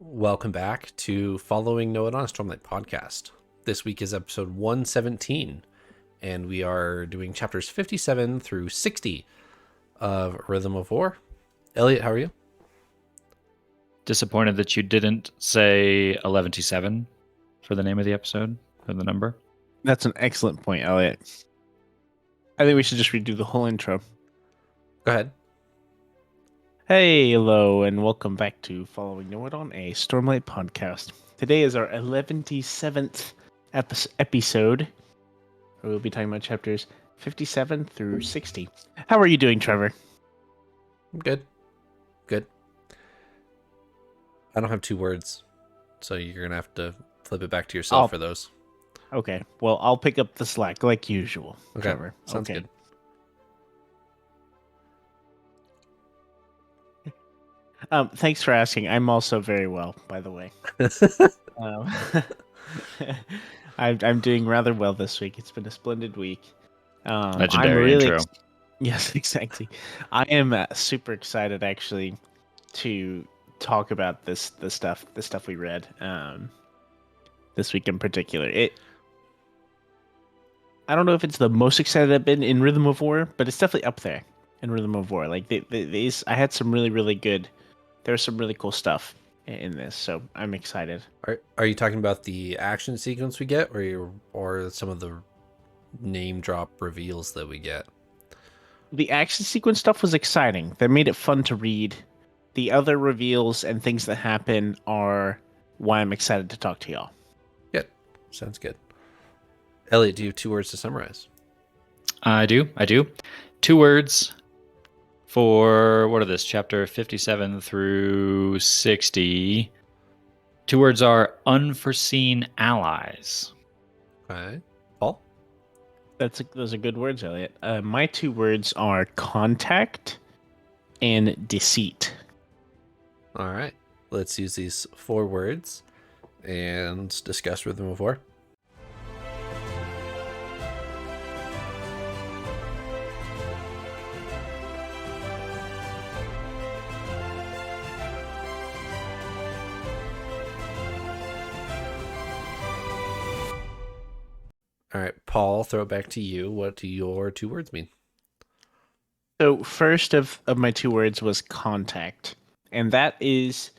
Welcome back to Following Noah on a Stormlight podcast. This week is episode 117, and we are doing chapters 57 through 60 of Rhythm of War. Elliot, how are you? Disappointed that you didn't say 11-7 for the name of the episode, or the number. That's an excellent point, Elliot. I think we should just redo the whole intro. Go ahead. Hey, hello, and welcome back to Following Noah on a Stormlight podcast. Today is our 117th episode. We'll be talking about chapters 57 through 60. How are you doing, Trevor? I'm good. Good. I don't have two words, so you're going to have to flip it back to yourself for those. Okay, well, I'll pick up the slack like usual, Okay, Trevor. sounds good. Thanks for asking. I'm also very well, by the way. um, I'm doing rather well this week. It's been a splendid week. Legendary intro. Yes, exactly. I am super excited, actually, to talk about the stuff we read this week in particular. I don't know if it's the most excited I've been in Rhythm of War, but it's definitely up there in Rhythm of War. Like these, I had some really good. There's some really cool stuff in this, so I'm excited. Are you talking about the action sequence we get, or some of the name drop reveals that we get? The action sequence stuff was exciting. That made it fun to read. The other reveals and things that happen are why I'm excited to talk to y'all. Good. Sounds good. Elliot, do you have two words to summarize? I do. 2 words for, what are this, chapter 57 through 60. 2 words are unforeseen allies. Okay. Paul? Those are good words, Elliot. My 2 words are contact and deceit. All right. Let's use these 4 words and discuss Rhythm of War. All right, Paul, throw it back to you. What do your 2 words mean? So first of my 2 words was contact. And that is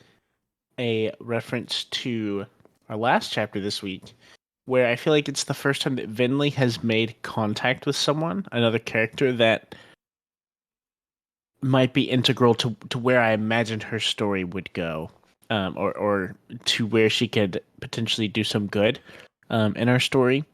a reference to our last chapter this week, where I feel like it's the first time that Venli has made contact with someone, another character that might be integral to where I imagined her story would go, or to where she could potentially do some good in our story.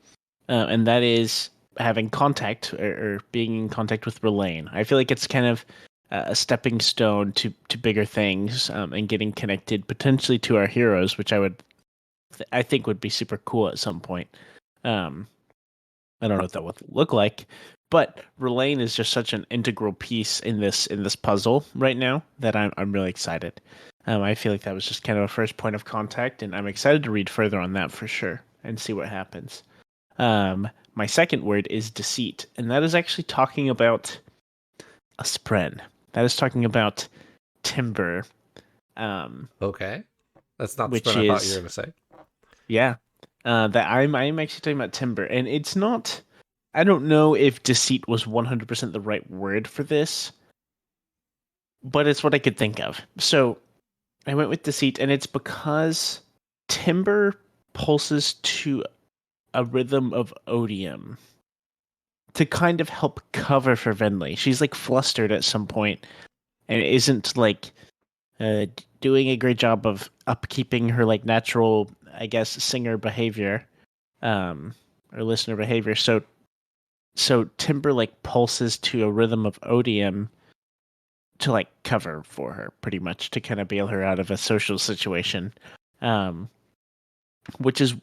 And that is having contact or being in contact with Rlain. I feel like it's kind of a stepping stone to bigger things, and getting connected potentially to our heroes, which I think would be super cool at some point. I don't know what that would look like, but Rlain is just such an integral piece in this puzzle right now that I'm really excited. I feel like that was just kind of a first point of contact, and I'm excited to read further on that for sure and see what happens. My second word is deceit, and that is actually talking about a spren. That is talking about timber. Okay. That's not the Which spin I thought you is- were going to say. Yeah. That I'm actually talking about timber, and it's not. I don't know if deceit was 100% the right word for this, but it's what I could think of. So I went with deceit, and it's because timber pulses to a rhythm of odium to kind of help cover for Venli. She's like flustered at some point and isn't like doing a great job of upkeeping her like natural, I guess, singer behavior, or listener behavior. So timber like pulses to a rhythm of odium to like cover for her, pretty much, to kind of bail her out of a social situation, which is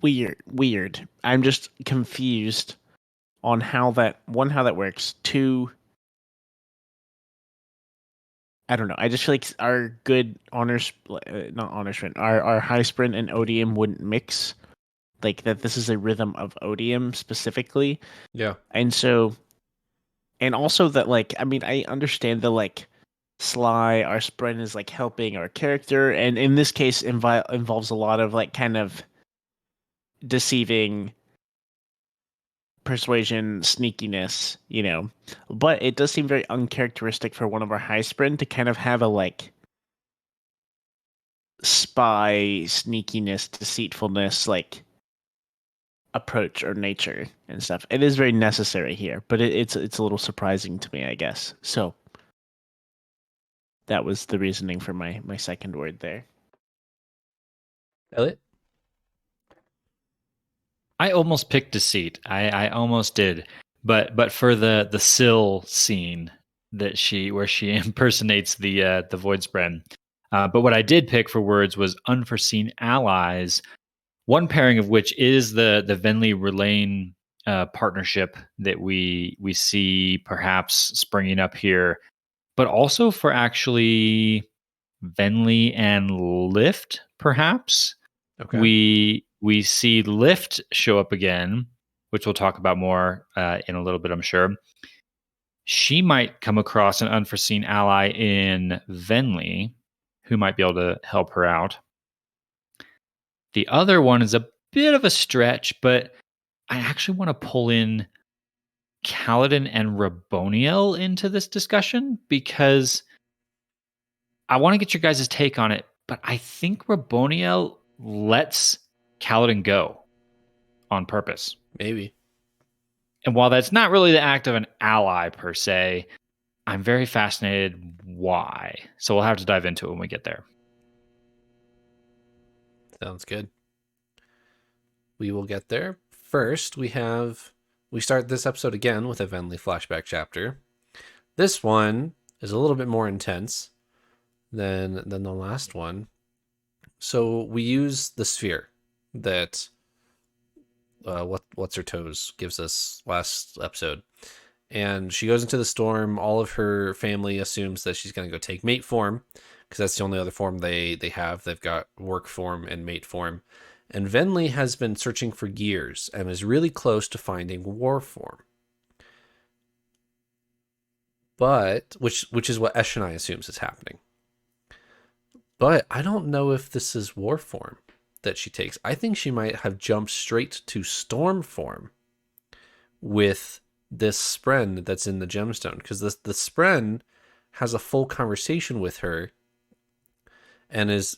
weird. I'm just confused on how that works. 2, I don't know. I just feel like our good honors, not honor sprint, our high sprint and odium wouldn't mix. Like that, this is a rhythm of odium specifically. Yeah. And so, and also that, like, I mean, I understand the like sly. Our spren is like helping our character, and in this case, involves a lot of like kind of deceiving, persuasion, sneakiness, but it does seem very uncharacteristic for one of our high spren to kind of have a like spy, sneakiness, deceitfulness, like approach or nature and stuff. It is very necessary here, but it's a little surprising to me, I guess. So that was the reasoning for my second word there. Elliot? I almost picked deceit. I almost did, but for the Syl scene where she impersonates the Void Spren. But what I did pick for words was unforeseen allies. One pairing of which is the Venli Rlain partnership that we see perhaps springing up here, but also for actually Venli and Lift, perhaps. Okay. We see Lift show up again, which we'll talk about more in a little bit, I'm sure. She might come across an unforeseen ally in Venli who might be able to help her out. The other one is a bit of a stretch, but I actually want to pull in Kaladin and Raboniel into this discussion because I want to get your guys' take on it, but I think Raboniel lets Kaladin go on purpose. Maybe. And while that's not really the act of an ally per se, I'm very fascinated why. So we'll have to dive into it when we get there. Sounds good. We will get there. First, we start this episode again with a Venli flashback chapter. This one is a little bit more intense than the last one. So we use the sphere that what's her toes gives us last episode, and she goes into the storm. All of her family assumes that she's going to go take mate form because that's the only other form they have. They've got work form and mate form, and Venli has been searching for years and is really close to finding war form. But which is what Eshonai assumes is happening. But I don't know if this is war form that she takes. I think she might have jumped straight to storm form with this spren that's in the gemstone, because the spren has a full conversation with her and is,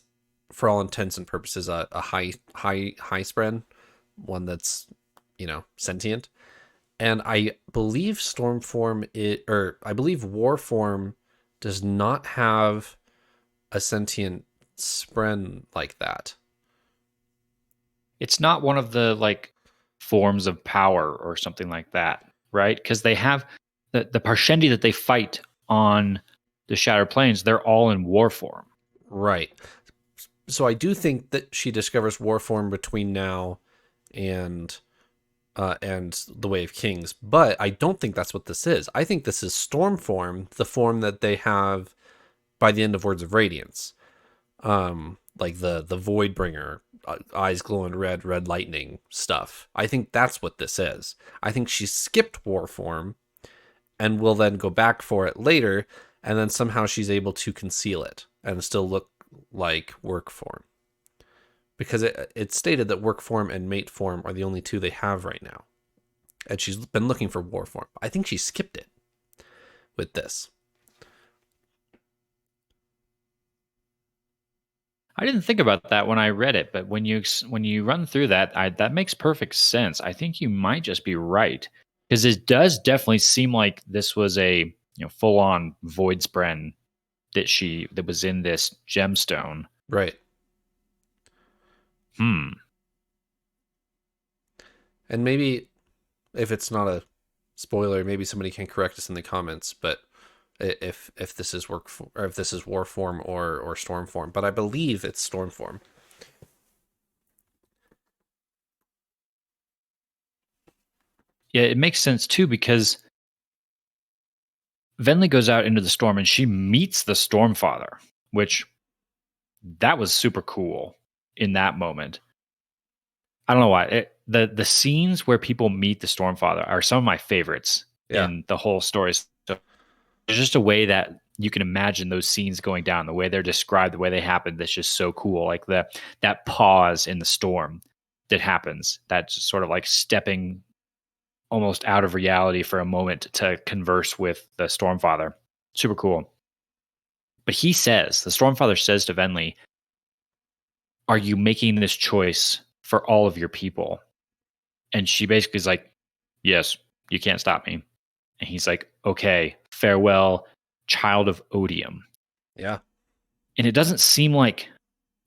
for all intents and purposes, a high spren, one that's sentient. And I believe storm form I believe war form does not have a sentient spren like that. It's not one of the like forms of power or something like that, right? Because they have the Parshendi that they fight on the Shattered Plains, they're all in war form. Right. So I do think that she discovers war form between now and the Way of Kings, but I don't think that's what this is. I think this is storm form, the form that they have by the end of Words of Radiance. Like the Voidbringer, eyes glowing red lightning stuff. I think that's what this is. I think she skipped war form and will then go back for it later, and then somehow she's able to conceal it and still look like work form. Because it's stated that work form and mate form are the only two they have right now. And she's been looking for war form. I think she skipped it with this. I didn't think about that when I read it, but when you run through that, that makes perfect sense. I think you might just be right, because it does definitely seem like this was a full on void spren that was in this gemstone. Right. And maybe if it's not a spoiler, maybe somebody can correct us in the comments, but if this is or if this is war form or storm form, but I believe it's storm form. Yeah, it makes sense too, because Venli goes out into the storm and she meets the Stormfather, which that was super cool in that moment. I don't know why. The scenes where people meet the Stormfather are some of my favorites in the whole story. So there's just a way that you can imagine those scenes going down, the way they're described, the way they happen. That's just so cool. Like that pause in the storm that happens, that's just sort of like stepping almost out of reality for a moment to converse with the Stormfather. Super cool. But the Stormfather says to Venli, are you making this choice for all of your people? And she basically is like, yes, you can't stop me. And he's like, okay, farewell, child of odium. Yeah. And it doesn't seem like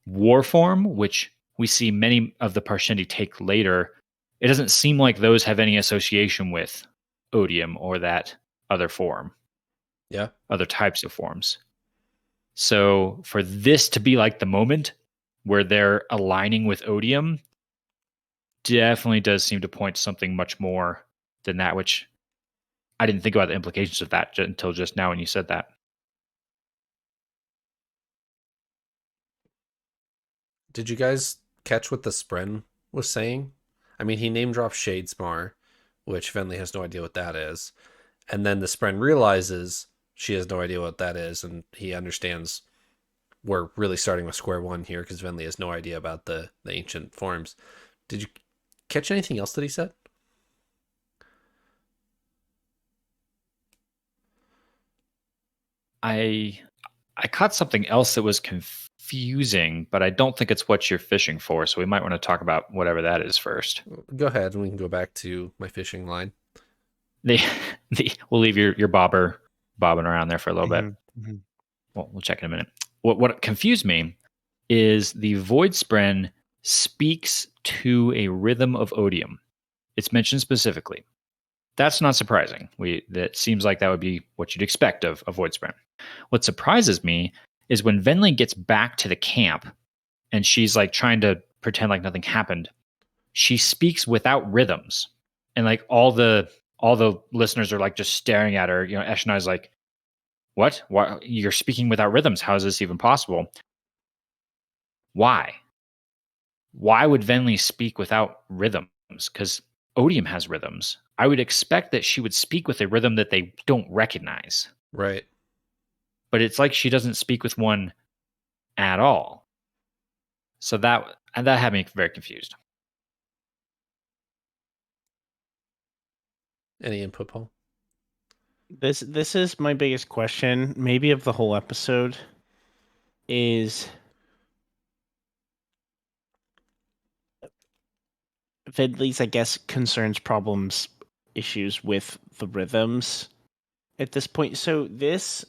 war form, which we see many of the Parshendi take later. It doesn't seem like those have any association with odium or that other form. Yeah. Other types of forms. So for this to be like the moment where they're aligning with odium, definitely does seem to point to something much more than that, which I didn't think about the implications of that until just now when you said that. Did you guys catch what the Spren was saying? I mean, he name dropped Shadesmar, which Venli has no idea what that is. And then the Spren realizes she has no idea what that is, and he understands we're really starting with square one here because Venli has no idea about the ancient forms. Did you catch anything else that he said? I caught something else that was confusing, but I don't think it's what you're fishing for. So we might want to talk about whatever that is first. Go ahead, and we can go back to my fishing line. We'll leave your bobbing around there for a little bit. Mm-hmm. Well, we'll check in a minute. What confused me is the Void Spren speaks to a rhythm of odium. It's mentioned specifically. That's not surprising. That seems like that would be what you'd expect of a Void Spren. What surprises me is when Venli gets back to the camp and she's like trying to pretend like nothing happened, she speaks without rhythms. And like all the listeners are like just staring at her. Eshonai's like, what? Why you're speaking without rhythms? How is this even possible? Why? Why would Venli speak without rhythms? Because odium has rhythms. I would expect that she would speak with a rhythm that they don't recognize. Right. But it's like she doesn't speak with one at all. So that had me very confused. Any input, Paul? This is my biggest question, maybe of the whole episode, is Venli's, I guess, concerns, problems, issues with the rhythms at this point. So this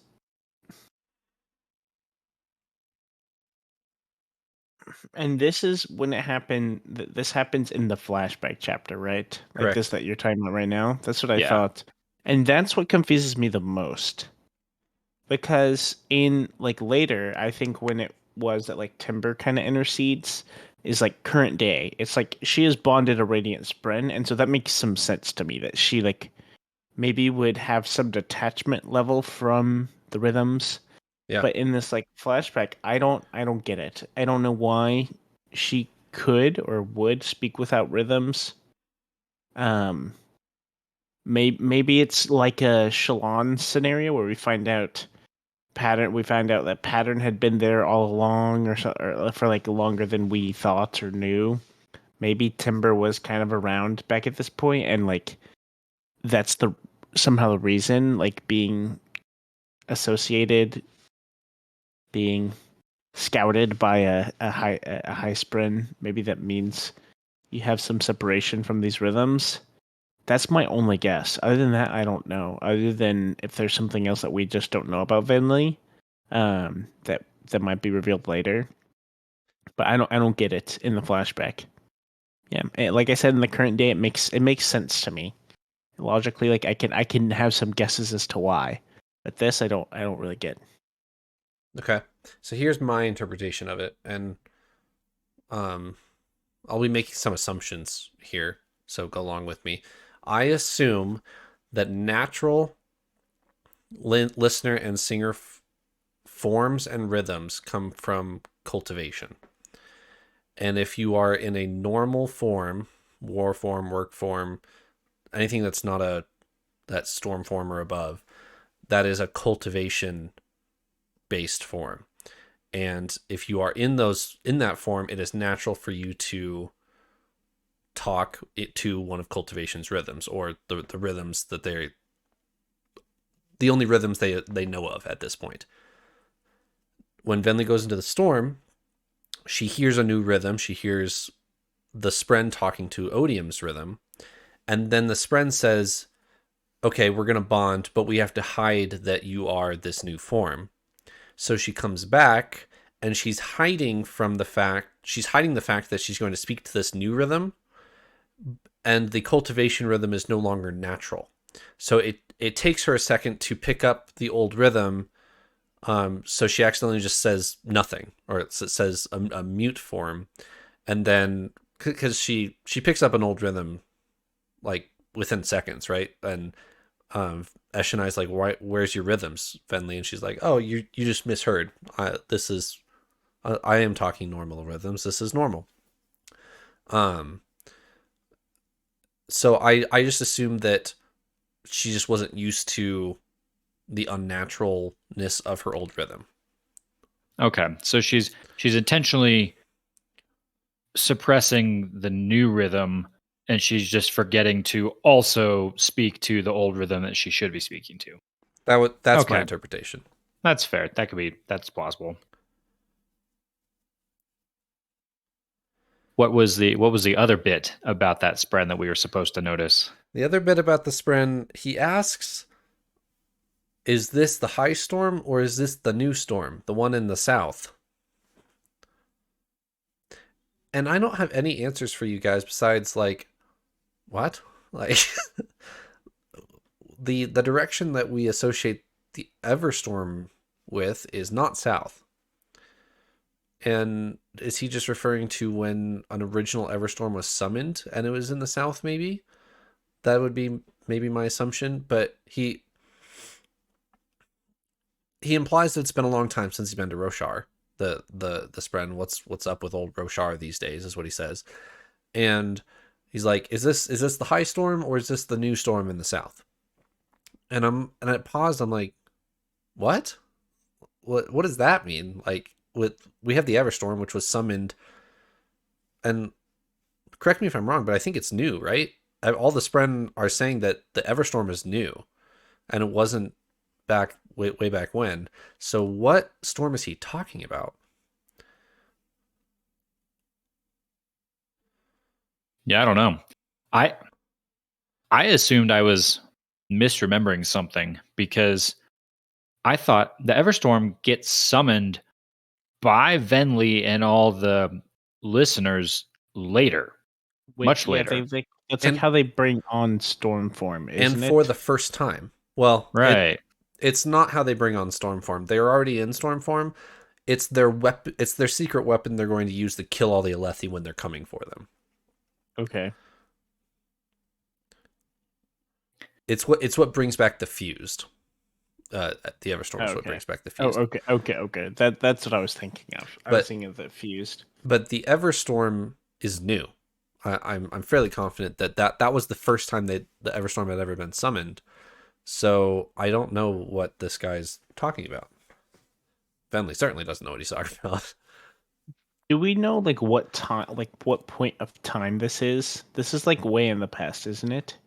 is when it happened. This happens in the flashback chapter, right? Like Correct. this that you're talking about right now. That's what I Yeah. thought, and that's what confuses me the most. Because in like later, I think when it was that like Timber kind of intercedes is like current day. It's like she has bonded a Radiant Spren, and so that makes some sense to me that she like maybe would have some detachment level from the rhythms. Yeah. But in this like flashback, I don't get it. I don't know why she could or would speak without rhythms. Maybe it's like a Shalon scenario where we find out that Pattern had been there all along or for like longer than we thought or knew. Maybe Timber was kind of around back at this point, and like that's somehow the reason, like being associated, being scouted by a high spren. Maybe that means you have some separation from these rhythms. That's my only guess. Other than that, I don't know. Other than if there's something else that we just don't know about Venli, that might be revealed later. But I don't get it in the flashback. Yeah, like I said, in the current day, it makes sense to me logically. Like I can have some guesses as to why, but this I don't really get. Okay. So here's my interpretation of it, and I'll be making some assumptions here, so go along with me. I assume that natural listener and singer forms and rhythms come from cultivation. And if you are in a normal form, war form, work form, anything that's not that storm form or above, that is a cultivation based form. And if you are in that form, it is natural for you to talk it to one of cultivation's rhythms, or the rhythms that the only rhythms they know of at this point. When Venli goes into the storm, she hears a new rhythm. She hears the Spren talking to Odium's rhythm. And then the Spren says, okay, we're going to bond, but we have to hide that you are this new form. So she comes back and she's hiding the fact that she's going to speak to this new rhythm, and the cultivation rhythm is no longer natural. So it takes her a second to pick up the old rhythm. So she accidentally just says nothing, or it says a mute form. And then, because she picks up an old rhythm like within seconds, right? And Eshonai's like, where's your rhythms, Venli? And she's like, oh, you just misheard. I am talking normal rhythms. This is normal. So I just assumed that she just wasn't used to the unnaturalness of her old rhythm. Okay, so she's intentionally suppressing the new rhythm, and she's just forgetting to also speak to the old rhythm that she should be speaking to. That's Okay. my interpretation. That's fair. That's plausible. What was the other bit about that Spren that we were supposed to notice? The other bit about the Spren, he asks, is this the high storm or is this the new storm, the one in the south? And I don't have any answers for you guys besides like, what? Like the direction that we associate the Everstorm with is not south. And is he just referring to when an original Everstorm was summoned and it was in the south, maybe? That would be maybe my assumption, but he implies that it's been a long time since he's been to Roshar. The Spren, what's up with old Roshar these days is what he says. And he's like, is this the high storm or is this the new storm in the south? And I paused, I'm like, what does that mean? Like, we have the Everstorm, which was summoned, and correct me if I'm wrong, but I think it's new, right? All the Spren are saying that the Everstorm is new, and it wasn't back way back when. So what storm is he talking about? Yeah, I don't know. I assumed I was misremembering something, because I thought the Everstorm gets summoned by Venli and all the listeners later. Much later. That's like how they bring on Stormform, isn't And it? for the first time. Well, Right. It's not how they bring on Stormform. They are already in Stormform. It's their weapon. It's their secret weapon they're going to use to kill all the Alethi when they're coming for them. Okay. It's what brings back the fused. The Everstorm is what brings back the fused. Okay. That's what I was thinking of. I was thinking of the fused. But the Everstorm is new. I'm fairly confident that was the first time the Everstorm had ever been summoned. So I don't know what this guy's talking about. Venli certainly doesn't know what he's talking about. Do we know like what time, like what point of time this is? This is like way in the past, isn't it?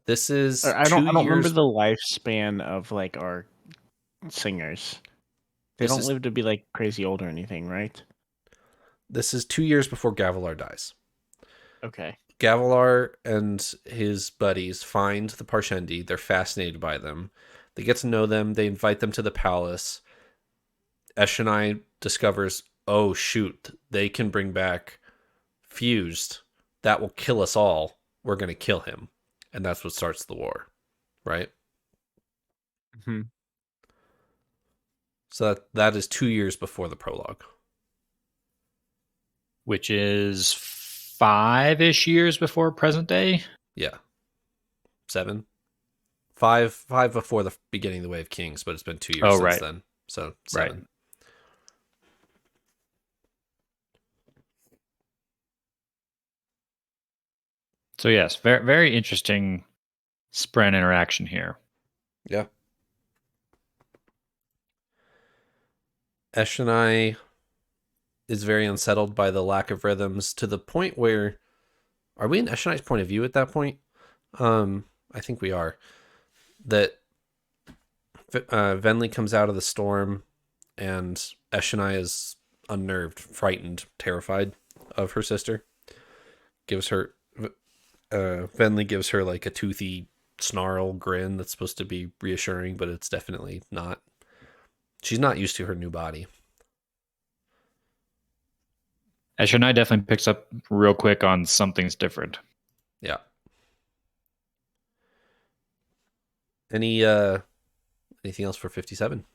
This is I don't remember the lifespan of like our singers. They don't live to be like crazy old or anything, right? This is 2 years before Gavilar dies. Okay. Gavilar and his buddies find the Parshendi. They're fascinated by them. They get to know them. They invite them to the palace. Eshonai discovers, oh shoot, they can bring back Fused. That will kill us all. We're going to kill him. And that's what starts the war, right? Mm-hmm. So that is 2 years before the prologue. Which is 5-ish years before present day? Yeah. 7. 5 before the beginning of the Way of Kings, but it's been 2 years since then. So 7. Right. So yes, very, very interesting Spren interaction here. Yeah. Eshonai is very unsettled by the lack of rhythms to the point where, are we in Eshonai's point of view at that point? I think we are. That Venli comes out of the storm, and Eshonai is unnerved, frightened, terrified of her sister. Venli gives her like a toothy snarl grin that's supposed to be reassuring, but it's definitely not. She's not used to her new body. Eshonai definitely picks up real quick on something's different. Yeah. Anything else for 57?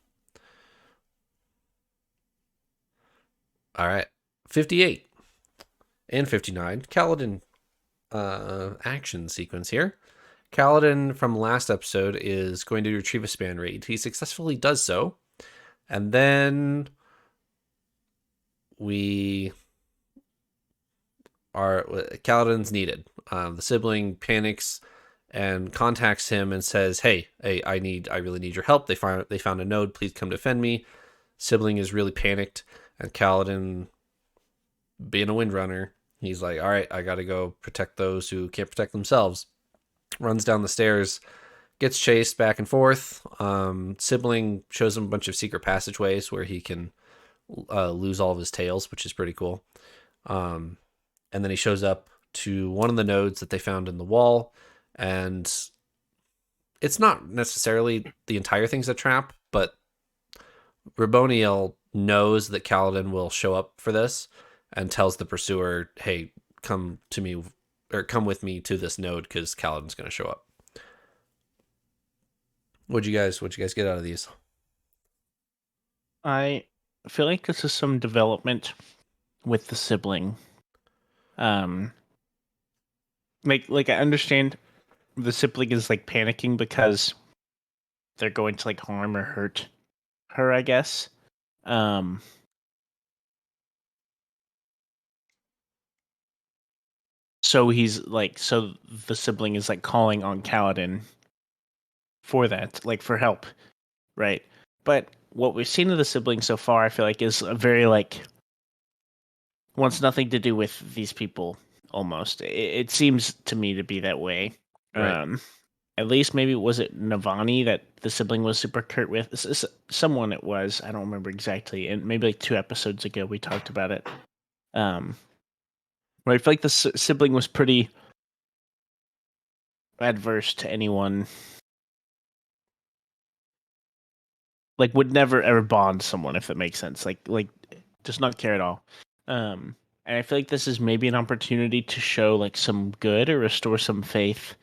All right. 58 and 59. Kaladin action sequence here. Kaladin from last episode is going to retrieve a span reed. He successfully does so. And then Kaladin's needed. The sibling panics and contacts him and says, "Hey, I really need your help. They found a node. Please come defend me." Sibling is really panicked, and Kaladin, being a windrunner, he's like, "All right, I got to go protect those who can't protect themselves." Runs down the stairs, gets chased back and forth. Sibling shows him a bunch of secret passageways where he can lose all of his tails, which is pretty cool. And then he shows up to one of the nodes that they found in the wall, and it's not necessarily the entire thing's a trap, but Raboniel knows that Kaladin will show up for this and tells the pursuer, "Hey, come to me, or come with me to this node because Kaladin's going to show up." What'd you guys get out of these? I feel like this is some development with the sibling. Like I understand the sibling is like panicking because they're going to like harm or hurt her, I guess. So the sibling is like calling on Kaladin for that, like for help, right? But what we've seen of the sibling so far, I feel like, is a very like wants nothing to do with these people. Almost, it seems to me to be that way. Right. At least maybe was it Navani that the sibling was super curt with? Someone it was. I don't remember exactly. And maybe like 2 episodes ago we talked about it. Where I feel like the sibling was pretty adverse to anyone. Like would never ever bond someone, if that makes sense. Like does not care at all. And I feel like this is maybe an opportunity to show like some good or restore some faith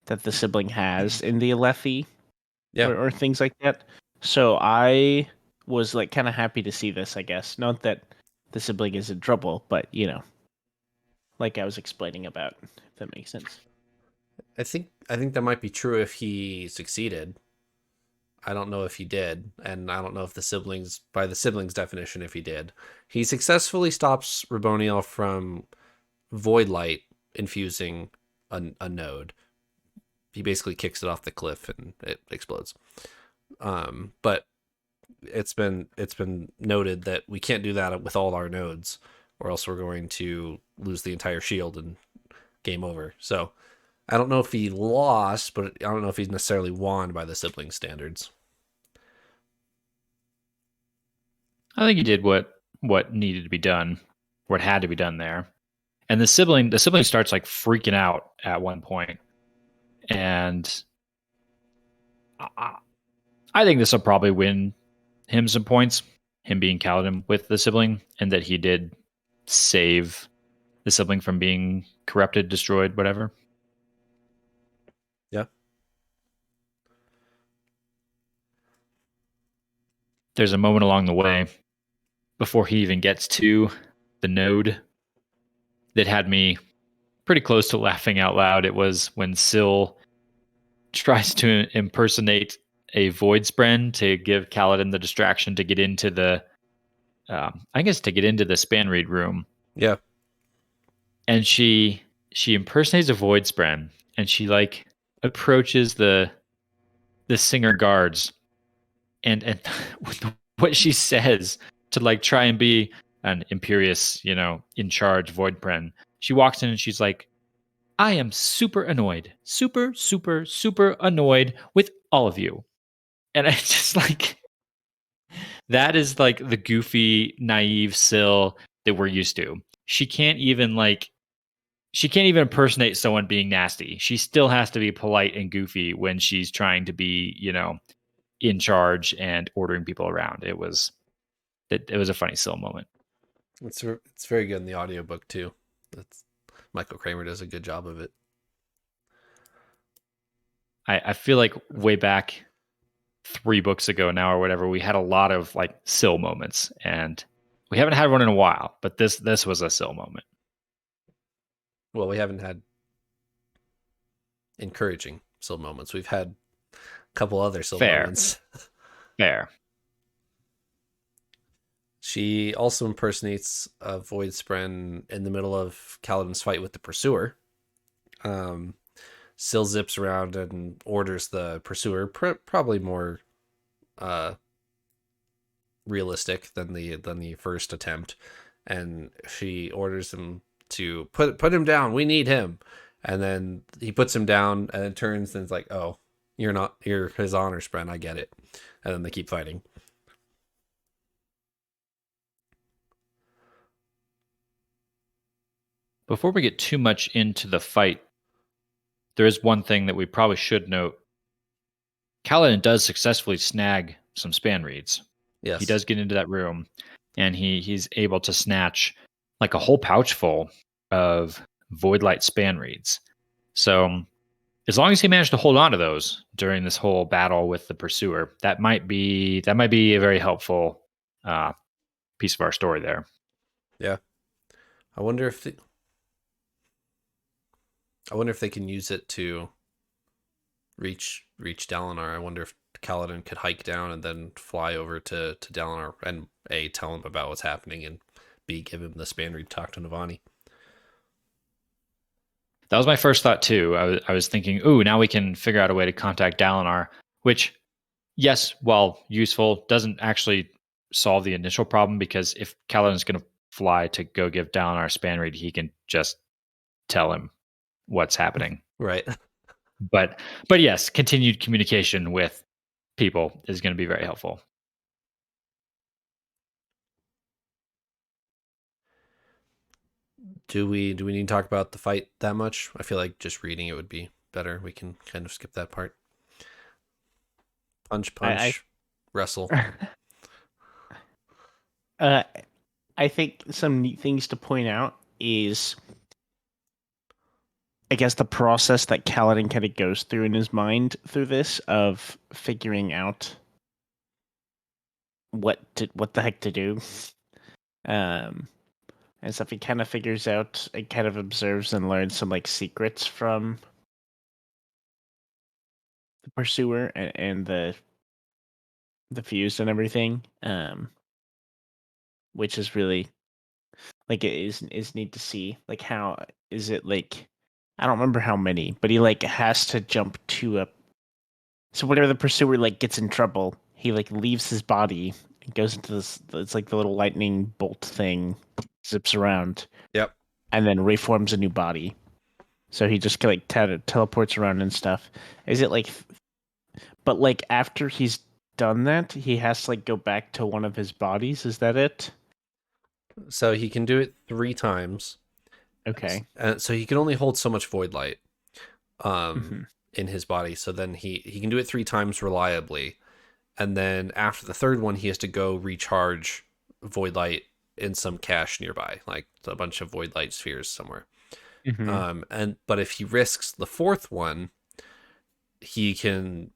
that the sibling has in the Alethi, Yeah. or things like that. So I was like kind of happy to see this, I guess. Not that the sibling is in trouble, but like I was explaining about, if that makes sense. I think that might be true if he succeeded. I don't know if he did, and I don't know if by the siblings' definition, if he did. He successfully stops Raboniel from Void Light infusing a node. He basically kicks it off the cliff and it explodes. But it's been noted that we can't do that with all our nodes, or else we're going to lose the entire shield and game over. So I don't know if he lost, but I don't know if he's necessarily won by the sibling standards. I think he did what needed to be done, what had to be done there. And the sibling starts like freaking out at one point. And I think this will probably win him some points, him being Kaladin with the sibling, and that he did save the sibling from being corrupted, destroyed, whatever. Yeah. There's a moment along the way before he even gets to the node that had me pretty close to laughing out loud. It was when Syl tries to impersonate a void spren to give Kaladin the distraction to get into the span read room. Yeah. And she impersonates a void spren, and she like approaches the singer guards, and what she says to like try and be an imperious, in charge Voidpren. She walks in and she's like, I am super annoyed. Super, super, super annoyed with all of you. And I just like, that is like the goofy, naive Syl that we're used to. She can't even impersonate someone being nasty. She still has to be polite and goofy when she's trying to be, in charge and ordering people around. It was a funny Syl moment. It's very good in the audiobook too. Michael Kramer does a good job of it. I feel like way back 3 books ago now or whatever, we had a lot of like Syl moments, and we haven't had one in a while, but this was a Syl moment. Well, we haven't had encouraging Syl moments. We've had a couple other Syl moments. Fair. She also impersonates a Void Spren in the middle of Kaladin's fight with the Pursuer. Syl zips around and orders the Pursuer, probably more realistic than the first attempt, and she orders him to put him down. We need him, and then he puts him down, and it turns and it's like, oh, you're his honor Spren. I get it, and then they keep fighting. Before we get too much into the fight, there is one thing that we probably should note. Kaladin does successfully snag some span reeds. Yes. He does get into that room, and he's able to snatch like a whole pouch full of Voidlight span reeds. So as long as he managed to hold on to those during this whole battle with the Pursuer, that might be a very helpful piece of our story there. Yeah. I wonder if they can use it to reach Dalinar. I wonder if Kaladin could hike down and then fly over to Dalinar and A, tell him about what's happening, and B, give him the span reed to talk to Navani. That was my first thought too. I was thinking, ooh, now we can figure out a way to contact Dalinar, which, yes, while useful, doesn't actually solve the initial problem, because if Kaladin's going to fly to go give Dalinar span reed, he can just tell him what's happening. Right. But yes, continued communication with people is going to be very helpful. Do we need to talk about the fight that much? I feel like just reading it would be better. We can kind of skip that part. Punch, wrestle. I think some neat things to point out is, I guess, the process that Kaladin kind of goes through in his mind through this, of figuring out what the heck to do, and stuff. He kind of figures out and kind of observes and learns some like secrets from the Pursuer and the fused and everything, which is really like, it is neat to see. Like, how is it, like, I don't remember how many, but he like has to jump to a. So whenever the Pursuer like gets in trouble, he like leaves his body and goes into this. It's like the little lightning bolt thing, zips around. Yep. And then reforms a new body. So he just like teleports around and stuff. Is it like? But like after he's done that, he has to like go back to one of his bodies. Is that it? So he can do it 3 times. Okay. So he can only hold so much void light in his body. So then he can do it 3 times reliably. And then after the 3rd one, he has to go recharge void light in some cache nearby, like a bunch of void light spheres somewhere. But if he risks the 4th one, he can,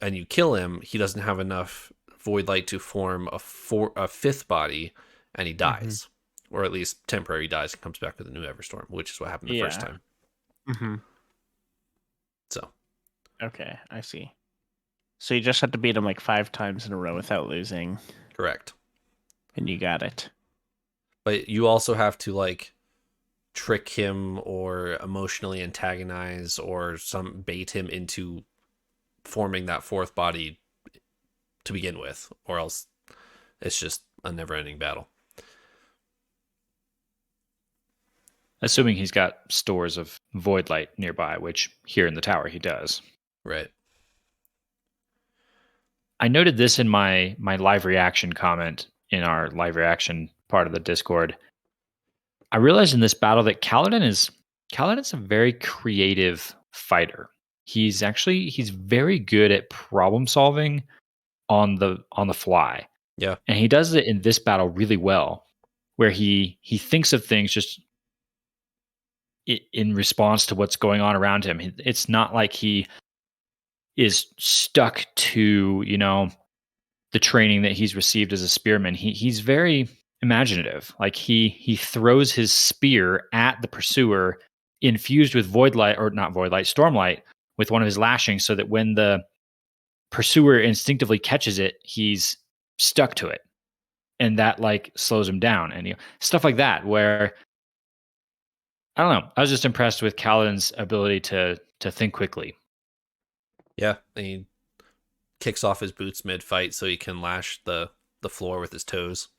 and you kill him, he doesn't have enough void light to form a 5th body, and he dies. Or at least temporary dies and comes back with a new Everstorm, which is what happened the first time. So. Okay, I see. So you just have to beat him like 5 times in a row without losing. Correct. And you got it. But you also have to like trick him or emotionally antagonize or bait him into forming that 4th body to begin with, or else It's just a never-ending battle. Assuming he's got stores of void light nearby, which here in the tower he does. Right. I noted this in my live reaction comment in our live reaction part of the Discord. I realized in this battle that Kaladin's a very creative fighter. He's very good at problem solving on the fly. Yeah. And he does it in this battle really well, where he thinks of things just in response to what's going on around him. It's not like he is stuck to, the training that he's received as a spearman. He's very imaginative. Like he throws his spear at the pursuer infused with stormlight with one of his lashings, so that when the pursuer instinctively catches it, he's stuck to it. And that like slows him down, and stuff like that, where I don't know. I was just impressed with Kaladin's ability to think quickly. Yeah, and he kicks off his boots mid-fight so he can lash the floor with his toes.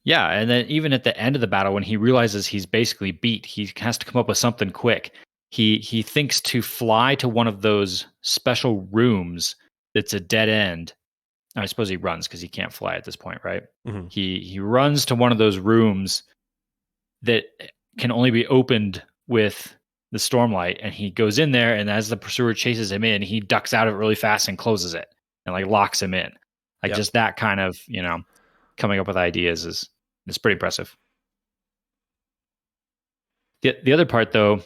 Yeah, and then even at the end of the battle, when he realizes he's basically beat, he has to come up with something quick. He thinks to fly to one of those special rooms that's a dead end. I suppose he runs because he can't fly at this point, right? Mm-hmm. He runs to one of those rooms that can only be opened with the Stormlight, and he goes in there, and as the pursuer chases him in, he ducks out of it really fast and closes it and like locks him in. Like just that kind of, coming up with ideas is pretty impressive. The other part though,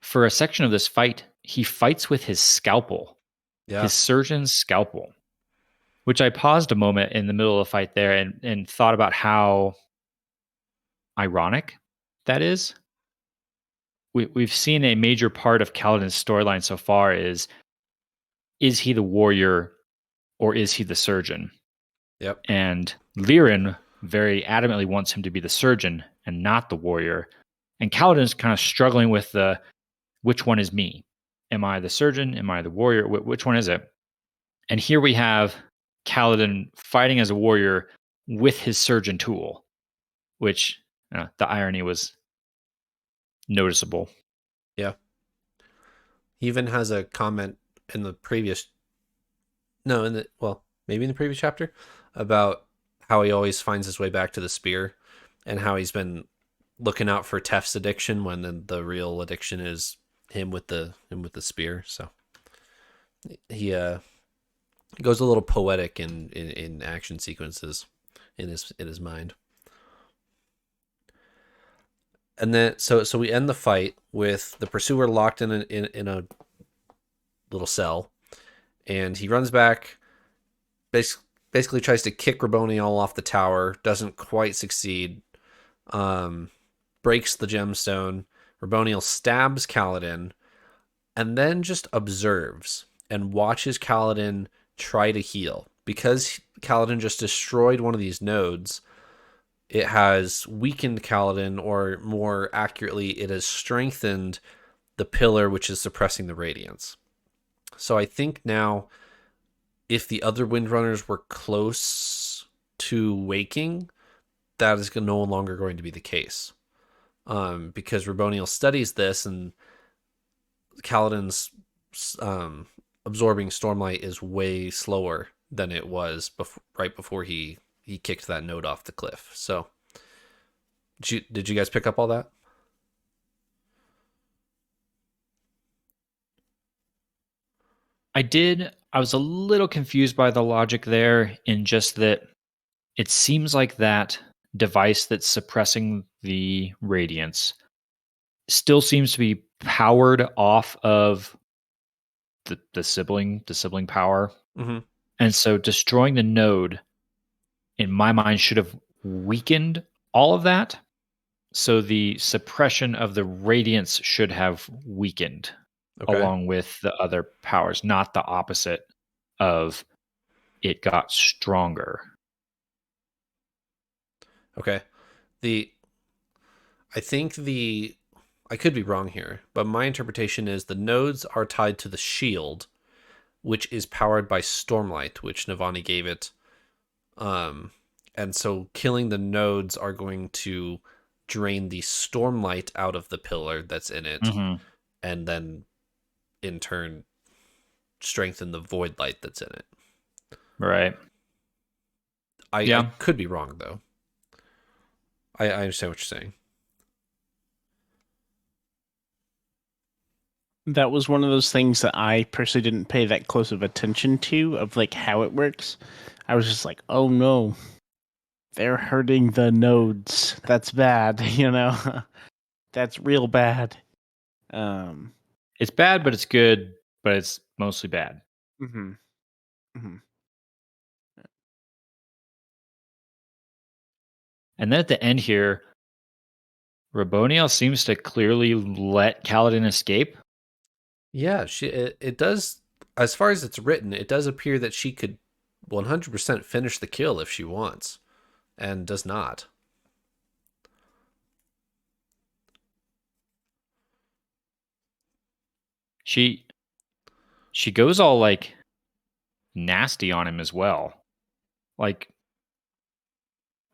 for a section of this fight, he fights with his scalpel. Yeah. His surgeon's scalpel. Which I paused a moment in the middle of the fight there and thought about how ironic that is. We've seen a major part of Kaladin's storyline so far is he the warrior or is he the surgeon? Yep. And Lirin very adamantly wants him to be the surgeon and not the warrior. And Kaladin's kind of struggling with which one is me? Am I the surgeon? Am I the warrior? Which one is it? And here we have Kaladin fighting as a warrior with his surgeon tool, which the irony was noticeable. Yeah. He even has a comment in the previous chapter about how he always finds his way back to the spear and how he's been looking out for Tef's addiction when the real addiction is him with the spear. So he goes a little poetic in action sequences in his mind. And then so we end the fight with the pursuer locked in a little cell, and he runs back, basically tries to kick Raboniel off the tower, doesn't quite succeed, breaks the gemstone. Raboniel stabs Kaladin, and then just observes and watches Kaladin try to heal. Because Kaladin just destroyed one of these nodes, it has weakened Kaladin, or more accurately, it has strengthened the pillar which is suppressing the radiance. So I think now, if the other Windrunners were close to waking, that is no longer going to be the case. Because Raboniel studies this, and Kaladin's absorbing Stormlight is way slower than it was right before he kicked that node off the cliff. So, did you guys pick up all that? I did. I was a little confused by the logic there, in just that it seems like that device that's suppressing the radiance still seems to be powered off of the sibling power. Mm-hmm. And so destroying the node, in my mind, should have weakened all of that. So the suppression of the radiance should have weakened along with the other powers, not the opposite of it got stronger. Okay. I could be wrong here, but my interpretation is the nodes are tied to the shield, which is powered by Stormlight, which Navani gave it And so killing the nodes are going to drain the Stormlight out of the pillar that's in it, Mm-hmm. and then in turn strengthen the void light that's in it. Right. I Yeah. could be wrong though. I understand what you're saying. That was one of those things that I personally didn't pay that close of attention to, of like how it works. I was just like, oh no, they're hurting the nodes. That's bad, you know? That's real bad. It's bad, but it's good, but it's mostly bad. Mm-hmm. Mm-hmm. And then at the end here, Raboniel seems to clearly let Kaladin escape. Yeah, it does. As far as it's written, it does appear that she could 100% finish the kill if she wants, and does not. She goes all like nasty on him as well. Like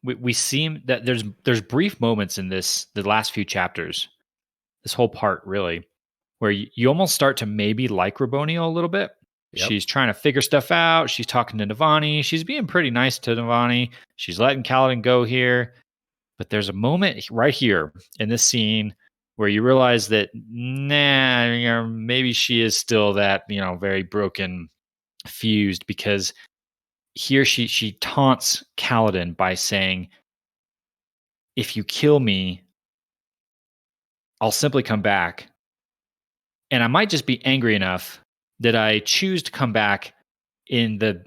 we seem that there's brief moments in the last few chapters, this whole part really, where you almost start to maybe like Raboniel a little bit. Yep. She's trying to figure stuff out. She's talking to Navani. She's being pretty nice to Navani. She's letting Kaladin go here. But there's a moment right here in this scene where you realize that, nah, maybe she is still that, very broken, fused, because here she taunts Kaladin by saying, if you kill me, I'll simply come back. And I might just be angry enough that I choose to come back in the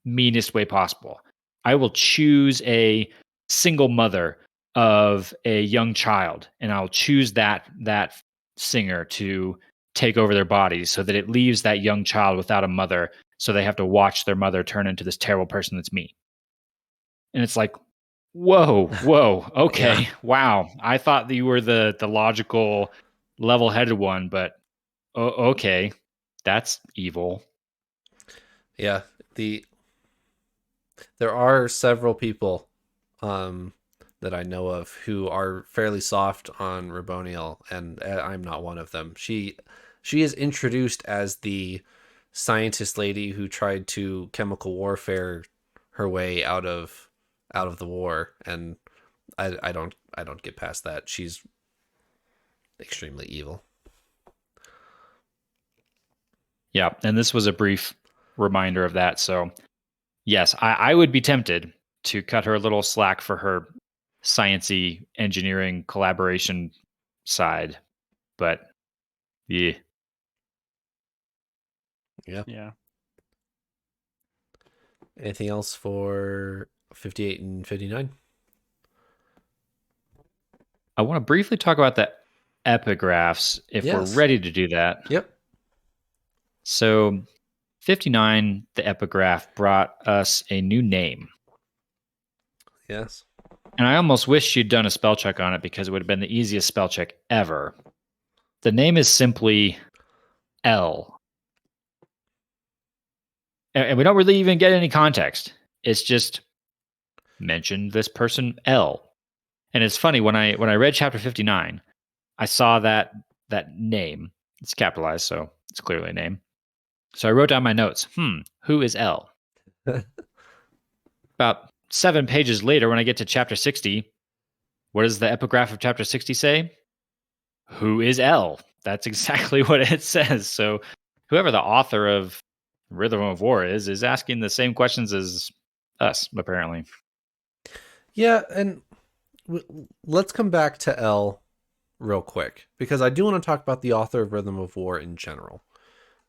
meanest way possible. I will choose a single mother of a young child, and I'll choose that singer to take over their bodies so that it leaves that young child without a mother, so they have to watch their mother turn into this terrible person that's me. And it's like, whoa, okay, Yeah. wow. I thought that you were the logical, level-headed one, but okay, that's evil. Yeah, there are several people that I know of who are fairly soft on Raboniel, and I'm not one of them. She is introduced as the scientist lady who tried to chemical warfare her way out of the war, and I don't get past that. She's extremely evil. Yeah, and this was a brief reminder of that. So, yes, I would be tempted to cut her a little slack for her sciency engineering collaboration side, but yeah. Yeah. Yeah. Anything else for 58 and 59? I want to briefly talk about the epigraphs if we're Yes. ready to do that. Yep. So, 59, the epigraph brought us a new name. Yes. And I almost wish she'd done a spell check on it because it would have been the easiest spell check ever. The name is simply L. And we don't really even get any context. It's just mention this person L. And it's funny, when I read chapter 59, I saw that name. It's capitalized, so it's clearly a name. So I wrote down my notes. Who is L? About 7 pages later, when I get to chapter 60, what does the epigraph of chapter 60 say? Who is L? That's exactly what it says. So whoever the author of Rhythm of War is asking the same questions as us, apparently. Yeah, and let's come back to L real quick, because I do want to talk about the author of Rhythm of War in general.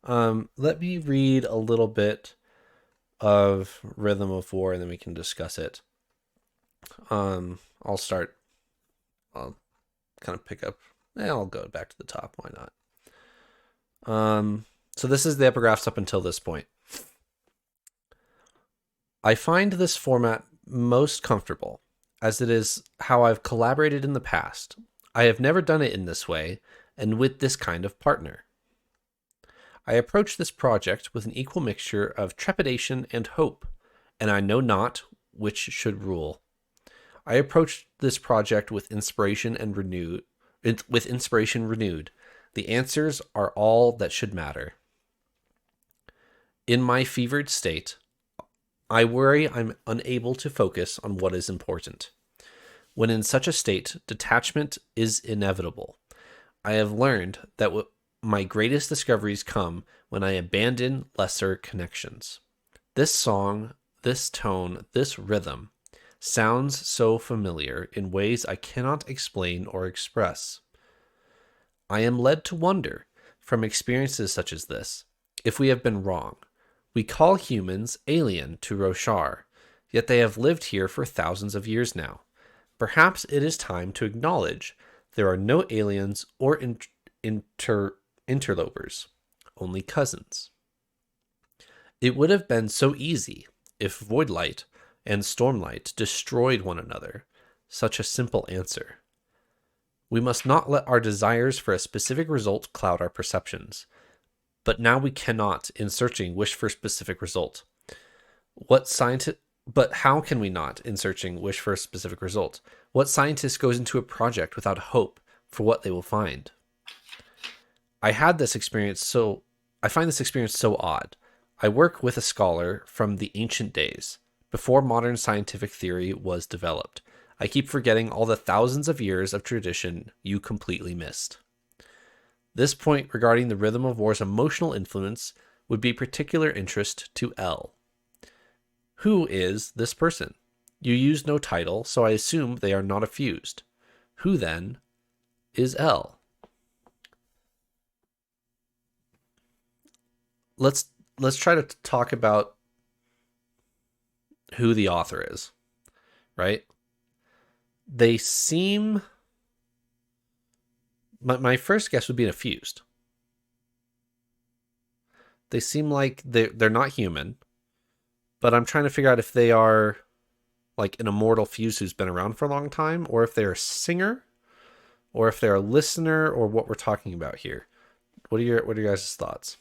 Let me read a little bit of Rhythm of War, and then we can discuss it. I'll kind of pick up. I'll go back to the top. Why not? So this is the epigraphs up until this point. I find this format most comfortable, as it is how I've collaborated in the past. I have never done it in this way, and with this kind of partner. I approach this project with an equal mixture of trepidation and hope, and I know not which should rule. I approached this project with inspiration renewed. The answers are all that should matter. In my fevered state, I worry I'm unable to focus on what is important. When in such a state, detachment is inevitable. I have learned that my greatest discoveries come when I abandon lesser connections. This song, this tone, this rhythm sounds so familiar in ways I cannot explain or express. I am led to wonder, from experiences such as this, if we have been wrong. We call humans alien to Roshar, yet they have lived here for thousands of years now. Perhaps it is time to acknowledge there are no aliens or interlopers, only cousins. It would have been so easy if Voidlight and Stormlight destroyed one another. Such a simple answer. We must not let our desires for a specific result cloud our perceptions. But now we cannot, in searching, wish for a specific result. But how can we not, in searching, wish for a specific result? What scientist goes into a project without hope for what they will find? I find this experience so odd. I work with a scholar from the ancient days, before modern scientific theory was developed. I keep forgetting all the thousands of years of tradition you completely missed. This point regarding the Rhythm of War's emotional influence would be particular interest to L. Who is this person? You use no title, so I assume they are not effused. Who, then, is L? Let's try to talk about who the author is, right? They seem... My first guess would be an effused. They seem like they're not human, but I'm trying to figure out if they are like an immortal fuse who's been around for a long time, or if they're a singer, or if they're a listener, or what we're talking about here. What are your guys' thoughts?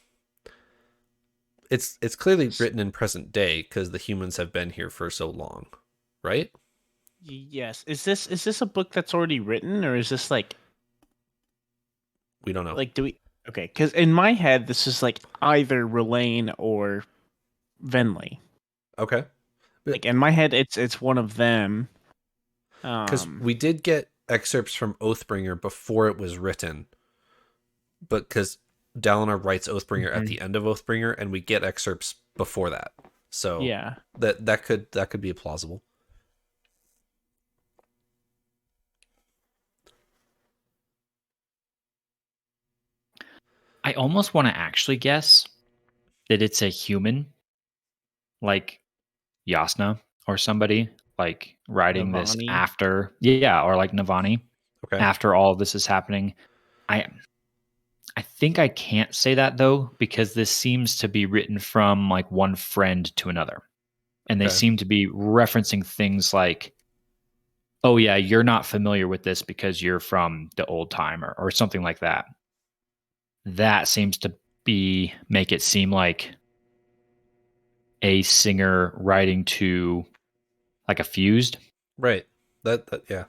It's clearly written in present day because the humans have been here for so long, right? Yes. Is this a book that's already written, or is this like... We don't know. Like, do we... Okay, because in my head, this is like either Rlain or Venli. Okay. Like, in my head, it's one of them. Because we did get excerpts from Oathbringer before it was written, but because Dalinar writes Oathbringer at the end of Oathbringer, and we get excerpts before that, so yeah, that could be plausible. I almost want to actually guess that it's a human, like Yasna or somebody, like writing this Navani. after, or like Navani, Okay. after all this is happening. I think I can't say that though, because this seems to be written from like one friend to another, and they seem to be referencing things like, "Oh yeah, you're not familiar with this because you're from the old time," or something like that. That seems to make it seem like a singer writing to like a fused. Right. That yeah.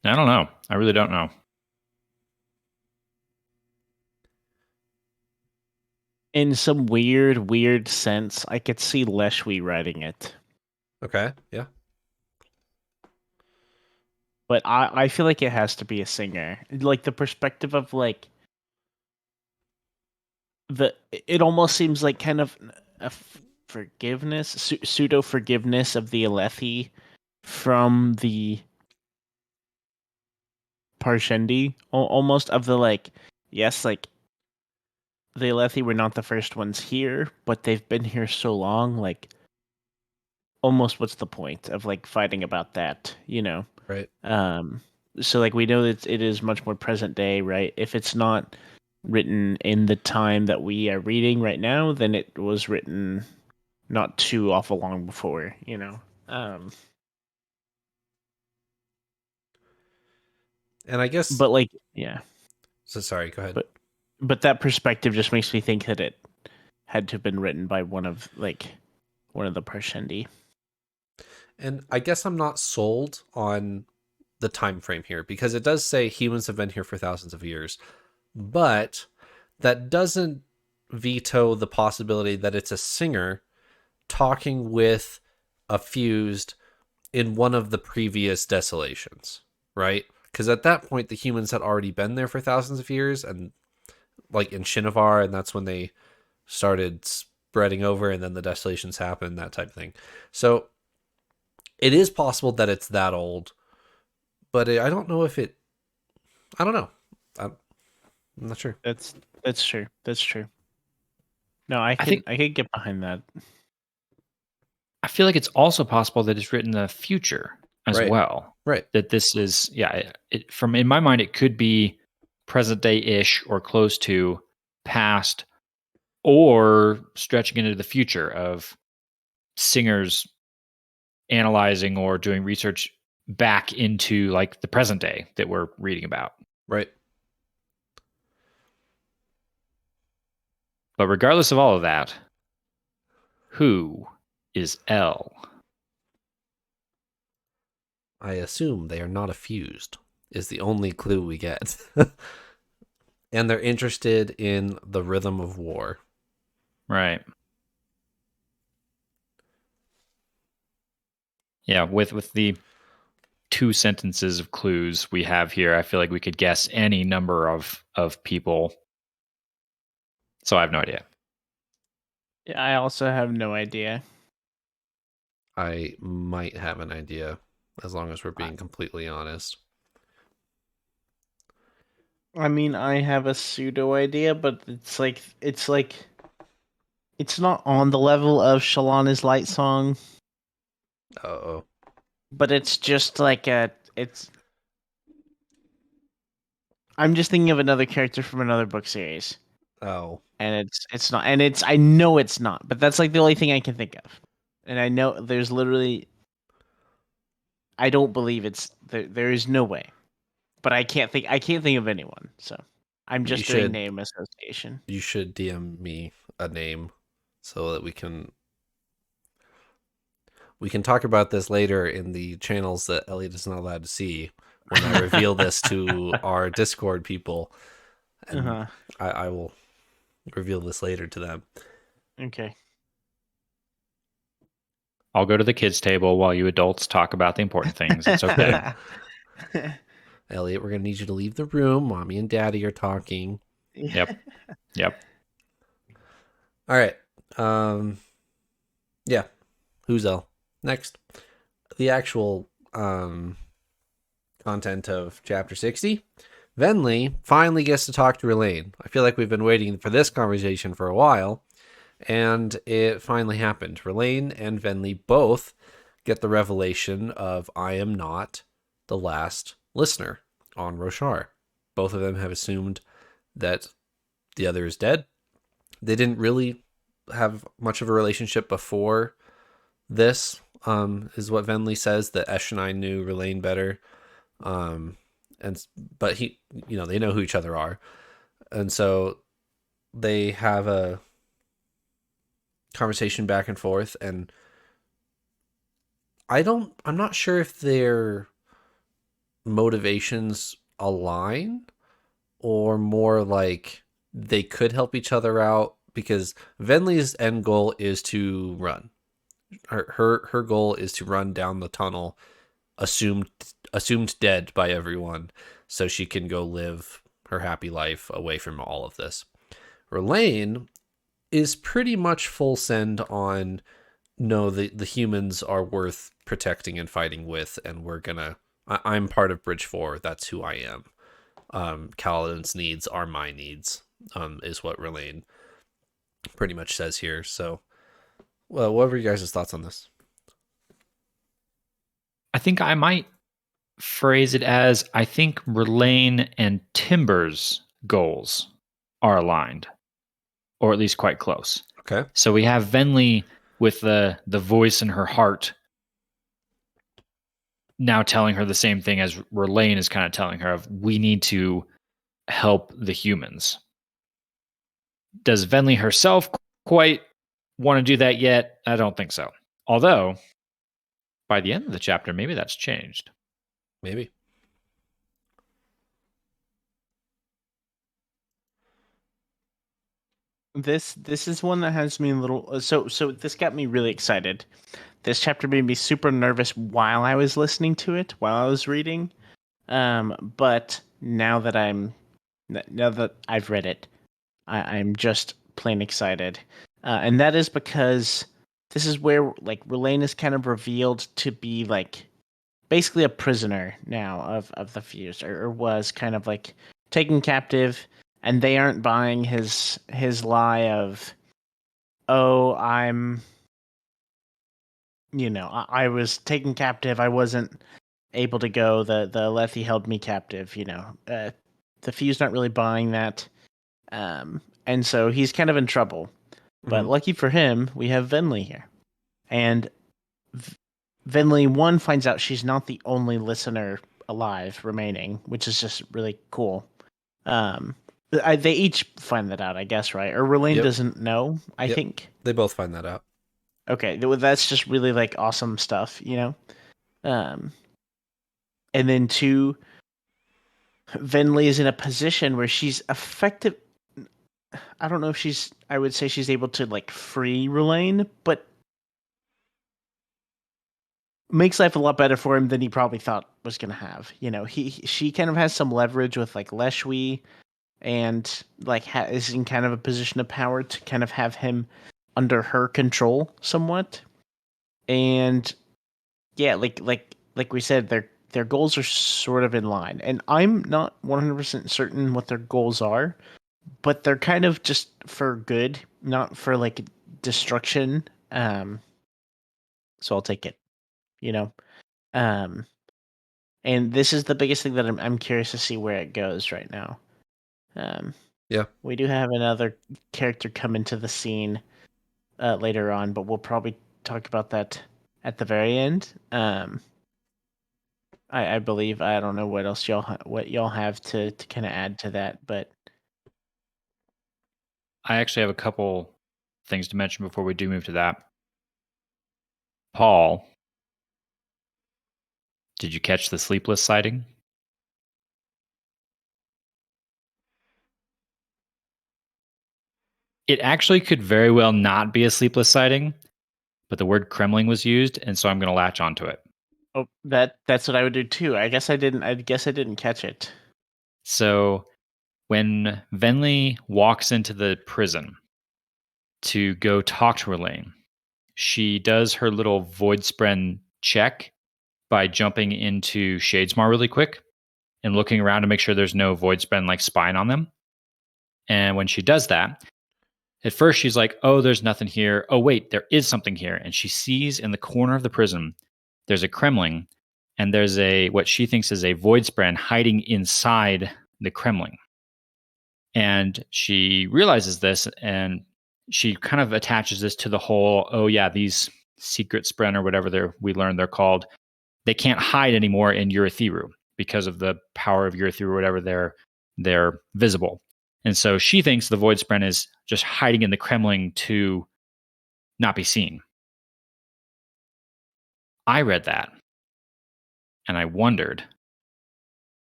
I don't know. I really don't know. In some weird sense, I could see Leshwi writing it. Okay. Yeah. But I feel like it has to be a singer. Like, the perspective of like it almost seems like kind of a forgiveness, pseudo forgiveness of the Alethi from the Parshendi, almost, of the like, yes, like the Alethi were not the first ones here, but they've been here so long, like, almost what's the point of like fighting about that, you know? Right. So like we know that it is much more present day, right? If it's not written in the time that we are reading right now, then it was written not too awful long before, you know? And I guess... But like, yeah. So sorry, go ahead. But that perspective just makes me think that had to have been written by one of the Parshendi. And I guess I'm not sold on the time frame here, because it does say humans have been here for thousands of years, but that doesn't veto the possibility that it's a singer talking with a fused in one of the previous desolations, right? Because at that point, the humans had already been there for thousands of years, and like in Shinovar, and that's when they started spreading over, and then the desolations happened, that type of thing. So it is possible that it's that old, but I don't know if it. I don't know. I'm not sure. That's true. That's true. No, I can get behind that. I feel like it's also possible that it's written in the future as well. Right. That this is, from in my mind, it could be present day ish or close to, past, or stretching into the future of singers analyzing or doing research back into like the present day that we're reading about. Right. But regardless of all of that, who is L? I assume they are not a fused, is the only clue we get. And they're interested in the rhythm of war. Right. Yeah, with the 2 sentences of clues we have here, I feel like we could guess any number of people. So I have no idea. Yeah, I also have no idea. I might have an idea, as long as we're being completely honest. I mean, I have a pseudo idea, but it's not on the level of Shalana's Light Song. Uh-oh. But it's just like I'm just thinking of another character from another book series. Oh. And it's not, and I know it's not, but that's like the only thing I can think of. And I know there's literally, I don't believe it's there is no way. But I can't think of anyone. So I'm just doing name association. You should DM me a name so that we can talk about this later in the channels that Elliot is not allowed to see when I reveal this to our Discord people. And I will reveal this later to them. Okay. I'll go to the kids' table while you adults talk about the important things. It's okay. Elliot, we're going to need you to leave the room. Mommy and Daddy are talking. Yep. All right. Yeah. Who's L? Next. The actual content of chapter 60. Venli finally gets to talk to Rlain. I feel like we've been waiting for this conversation for a while, and it finally happened. Rlain and Venli both get the revelation of I am not the last listener on Roshar. Both of them have assumed that the other is dead. They didn't really have much of a relationship before this, is what Venli says, that Esh and I knew Rlain better. But he, they know who each other are. And so they have a conversation back and forth, and I'm not sure if their motivations align, or more like they could help each other out, because Venli's end goal is to run. Her goal is to run down the tunnel, assumed dead by everyone, so she can go live her happy life away from all of this. Rlain is pretty much full send on, no, the humans are worth protecting and fighting with, and I'm part of Bridge 4. That's who I am. Kaladin's needs are my needs, is what Rlain pretty much says here. So, well, what were you guys' thoughts on this? I think I might phrase it as, I think Rlain and Timber's goals are aligned, or at least quite close. Okay. So we have Venli with the voice in her heart now telling her the same thing as Rlain is kind of telling her, of we need to help the humans. Does Venli herself quite want to do that yet. I don't think so. Although, by the end of the chapter, maybe that's changed. Maybe. This is one that has me a little. So this got me really excited. This chapter made me super nervous while I was listening to it, while I was reading. But now that I've read it, I'm just plain excited, and that is because this is where like Rlain is kind of revealed to be like basically a prisoner now of the Fused, or was kind of like taken captive, and they aren't buying his lie of, oh, I was taken captive, I wasn't able to go, the Alethi held me captive, the Fused not really buying that, and so he's kind of in trouble. But lucky for him, we have Venli here, and Venli, one, finds out she's not the only listener alive remaining, which is just really cool. They each find that out, I guess, right? Or Rlain doesn't know, I think. They both find that out. Okay, that's just really like awesome stuff, and then two, Venli is in a position where she's effective. I don't know if I would say she's able to like free Rlain, but makes life a lot better for him than he probably thought was going to have. She kind of has some leverage with like Leshwi, and like is in kind of a position of power to kind of have him under her control somewhat. And yeah, like we said, their goals are sort of in line, and I'm not 100% certain what their goals are, but they're kind of just for good, not for like destruction. So I'll take it. And this is the biggest thing that I'm curious to see where it goes right now. We do have another character come into the scene later on, but we'll probably talk about that at the very end. I believe. I don't know what else y'all have to kind of add to that, but I actually have a couple things to mention before we do move to that. Paul, did you catch the sleepless sighting? It actually could very well not be a sleepless sighting, but the word Kremling was used, and so I'm going to latch onto it. Oh, that's what I would do too. I guess I didn't catch it. So when Venli walks into the prison to go talk to Rlain, she does her little void spren check by jumping into Shadesmar really quick and looking around to make sure there's no void spren like spying on them. And when she does that, at first she's like, oh, there's nothing here. Oh, wait, there is something here. And she sees in the corner of the prison, there's a Kremling, and there's what she thinks is a void spren hiding inside the Kremling. And she realizes this, and she kind of attaches this to the whole, oh yeah, these secret spren or whatever we learned they're called, they can't hide anymore in Urithiru because of the power of Urithiru or whatever, they're visible. And so she thinks the void spren is just hiding in the Kremling to not be seen. I read that, and I wondered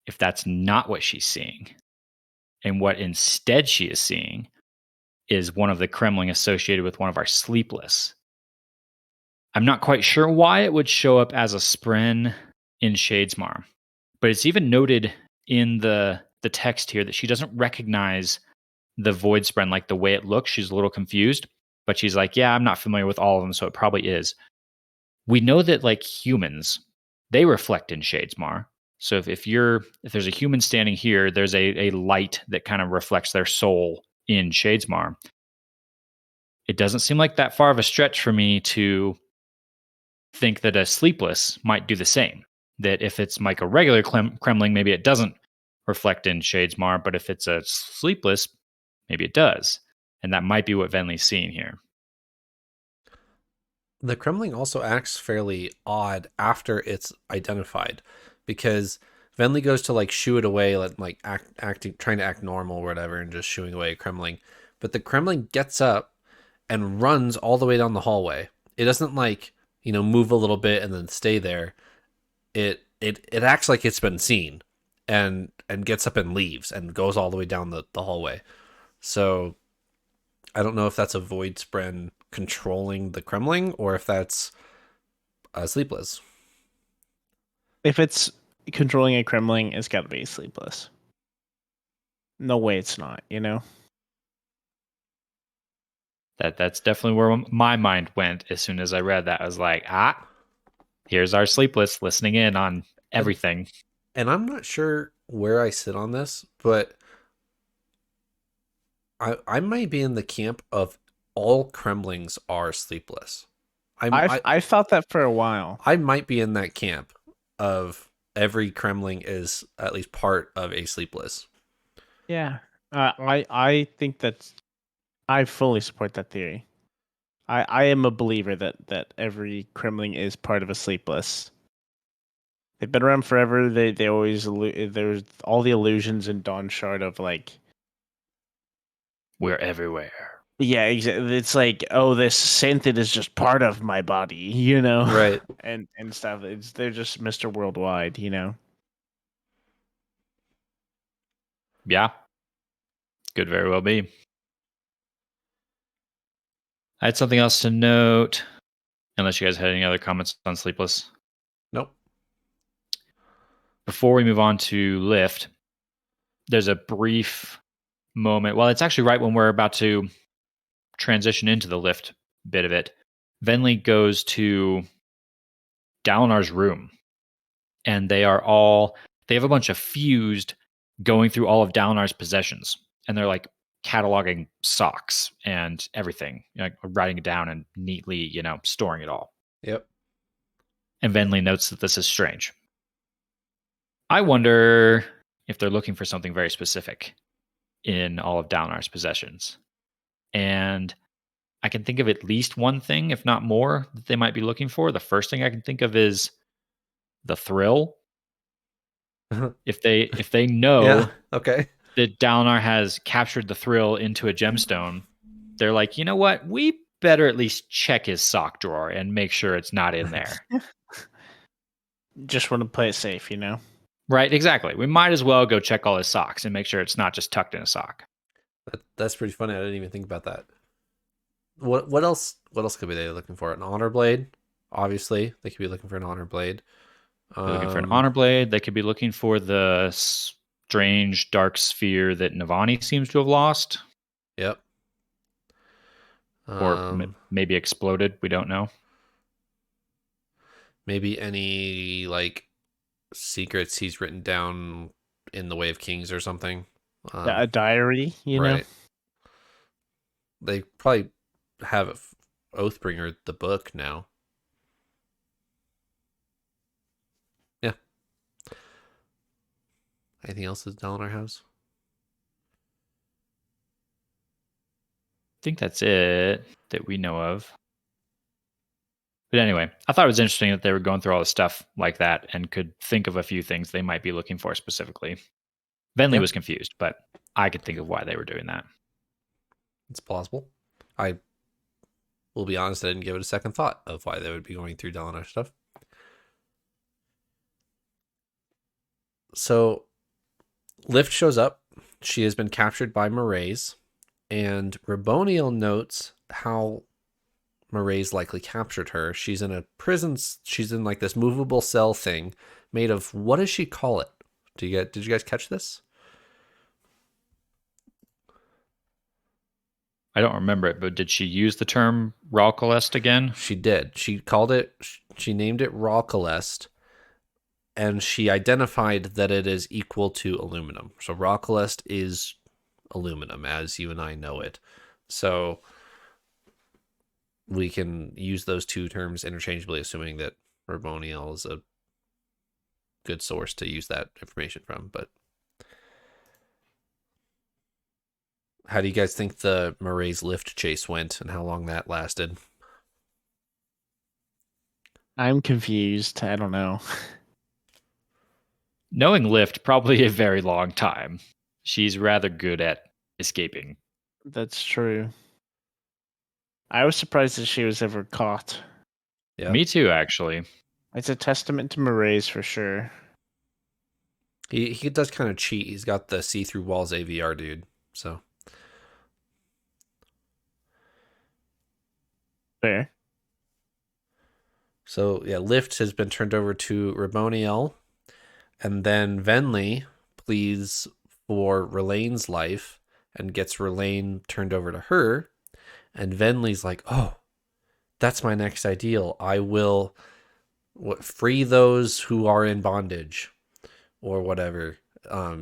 if that's not what she's seeing. And what instead she is seeing is one of the Kremling associated with one of our sleepless. I'm not quite sure why it would show up as a spren in Shadesmar, but it's even noted in the text here that she doesn't recognize the void spren like the way it looks. She's a little confused, but she's like, yeah, I'm not familiar with all of them, so it probably is. We know that like humans, they reflect in Shadesmar. So if there's a human standing here, there's a light that kind of reflects their soul in Shadesmar. It doesn't seem like that far of a stretch for me to think that a sleepless might do the same. That if it's like a regular Kremling, maybe it doesn't reflect in Shadesmar, but if it's a sleepless, maybe it does. And that might be what Venli's seeing here. The Kremling also acts fairly odd after it's identified, because Venli goes to like shoo it away, like acting, trying to act normal or whatever, and just shooing away a Kremling. But the Kremling gets up and runs all the way down the hallway. It doesn't like, move a little bit and then stay there. It acts like it's been seen and gets up and leaves and goes all the way down the hallway. So I don't know if that's a void spren controlling the Kremling or if that's Sleepless. If it's controlling a Kremling, it's got to be Sleepless. No way it's not, That's definitely where my mind went as soon as I read that. I was like, here's our Sleepless listening in on everything. And I'm not sure where I sit on this, but I might be in the camp of all Kremlings are Sleepless. I thought that for a while. I might be in that camp of every Kremling is at least part of a Sleepless. Yeah. I think I fully support that theory. I am a believer that every Kremling is part of a Sleepless. They've been around forever. They always there's all the illusions in Dawn Shard of like we're everywhere. Yeah, exactly. It's like, oh, this synth is just part of my body, Right. and stuff. They're just Mr. Worldwide, Yeah. Could very well be. I had something else to note, unless you guys had any other comments on Sleepless. Nope. Before we move on to Lift, there's a brief moment. Well, it's actually right when we're about to transition into the Lift bit of it. Venli goes to Dalinar's room, and they have a bunch of fused going through all of Dalinar's possessions, and they're like cataloging socks and everything, like writing it down and neatly, storing it all. Yep. And Venli notes that this is strange. I wonder if they're looking for something very specific in all of Dalinar's possessions. And I can think of at least one thing, if not more, that they might be looking for. The first thing I can think of is the thrill. If they know okay. that Dalinar has captured the thrill into a gemstone, they're like, you know what? We better at least check his sock drawer and make sure it's not in there. Just want to play it safe, Right, exactly. We might as well go check all his socks and make sure it's not just tucked in a sock. That's pretty funny. I didn't even think about that. What else could be they looking for? An honor blade? Obviously, they could be looking for an honor blade. They're looking for an honor blade. They could be looking for the strange dark sphere that Navani seems to have lost. Yep. Or maybe exploded. We don't know. Maybe any like secrets he's written down in the Way of Kings or something. A diary, right. They probably have Oathbringer the book now. Yeah. Anything else is down in our house? I think that's it that we know of. But anyway, I thought it was interesting that they were going through all this stuff like that and could think of a few things they might be looking for specifically. Venli was confused, but I could think of why they were doing that. It's plausible. I will be honest, I didn't give it a second thought of why they would be going through Dalinar stuff. So, Lift shows up. She has been captured by Mraize, and Raboniel notes how Mraize likely captured her. She's in a prison. She's in like this movable cell thing made of, what does she call it? Did you guys catch this? I don't remember it, but did she use the term Ralkalest again? She did. She named it Ralkalest, and she identified that it is equal to aluminum. So Ralkalest is aluminum, as you and I know it. So we can use those two terms interchangeably, assuming that Raboniel is a good source to use that information from. But how do you guys think the Mraize Lift chase went and how long that lasted? I'm confused. I don't know. Knowing Lift, probably a very long time. She's rather good at escaping. That's true. I was surprised that she was ever caught. Yeah. Me too, actually. It's a testament to Marae's for sure. He does kind of cheat. He's got the see-through walls AVR, dude. So Fair. So yeah, Lift has been turned over to Ramoniel, and then Venli pleads for Rlain's life and gets Rlain turned over to her, and Venli's like, "Oh, that's my next ideal. I will free those who are in bondage," or whatever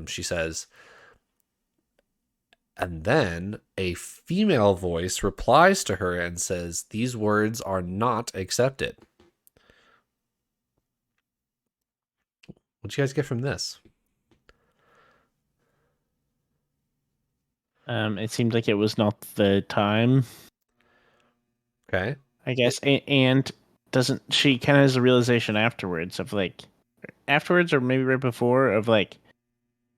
she says. And then a female voice replies to her and says, "These words are not accepted." What'd you guys get from this? It seemed like it was not the time, Okay. I guess. And doesn't she kind of has a realization afterwards of like, afterwards or maybe right before of like,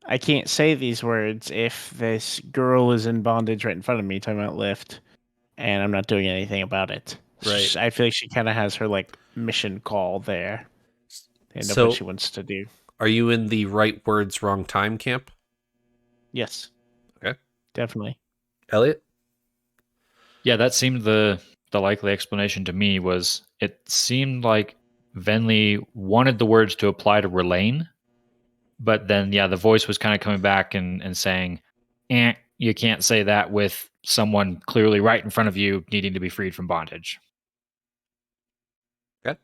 I can't say these words if this girl is in bondage right in front of me, talking about Lift, and I'm not doing anything about it. Right. I feel like she kind of has her like mission call there, and of So, what she wants to do. are you in the right words, wrong time camp? Yes. Okay. Definitely. Elliot? Yeah, that seemed the likely explanation to me. Was it seemed like Venli wanted the words to apply to Rlain, but then the voice was kind of coming back and saying, you can't say that with someone clearly right in front of you needing to be freed from bondage. Okay.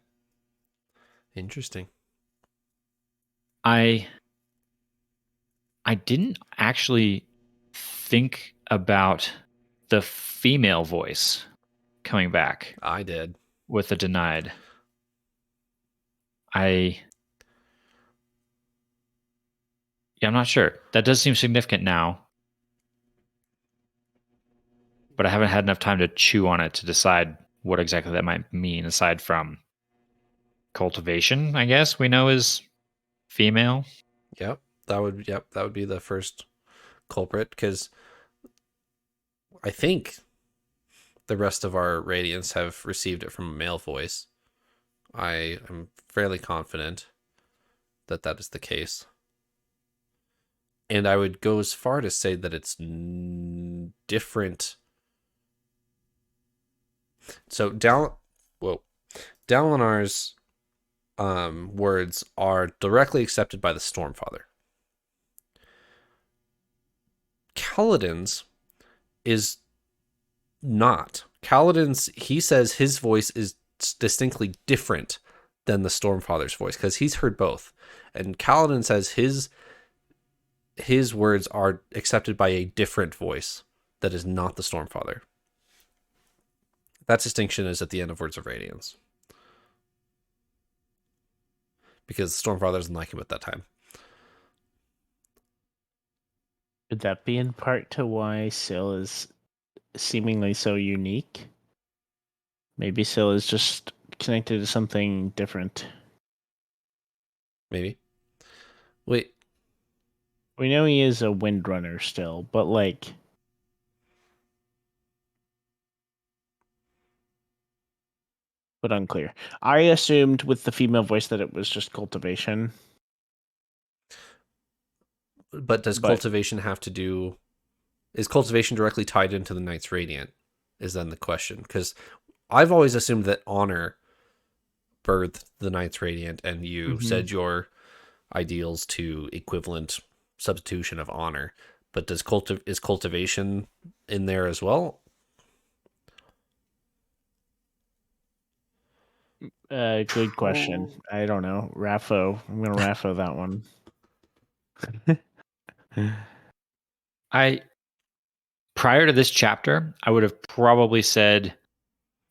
Interesting. I didn't actually think about the female voice coming back I did. with the denied. I'm not sure. That does seem significant now, but I haven't had enough time to chew on it to decide what exactly that might mean, aside from cultivation, I guess we know is female. Yep. That would be the first culprit, because I think the rest of our radiants have received it from a male voice. I am fairly confident that that is the case. And I would go as far to say that it's different. So Dalinar's words are directly accepted by the Stormfather. Kaladin's is not. Kaladin's, he says his voice is distinctly different than the Stormfather's voice, because he's heard both. And Kaladin says his words are accepted by a different voice that is not the Stormfather. That distinction is at the end of Words of Radiance, because the Stormfather doesn't like him at that time. Could that be in part to why Syl is seemingly so unique? Maybe Syl is just connected to something different. Maybe. Wait. We know he is a Windrunner still, but like, but unclear. I assumed with the female voice that it was just cultivation. But does cultivation have to do... Is cultivation directly tied into the Knights Radiant? Is then the question. Because I've always assumed that honor birthed the Knights Radiant, and you said your ideals to equivalent substitution of honor. But is cultivation in there as well? Good question. I don't know. Raffo. I'm gonna Raffo that one. Prior to this chapter, I would have probably said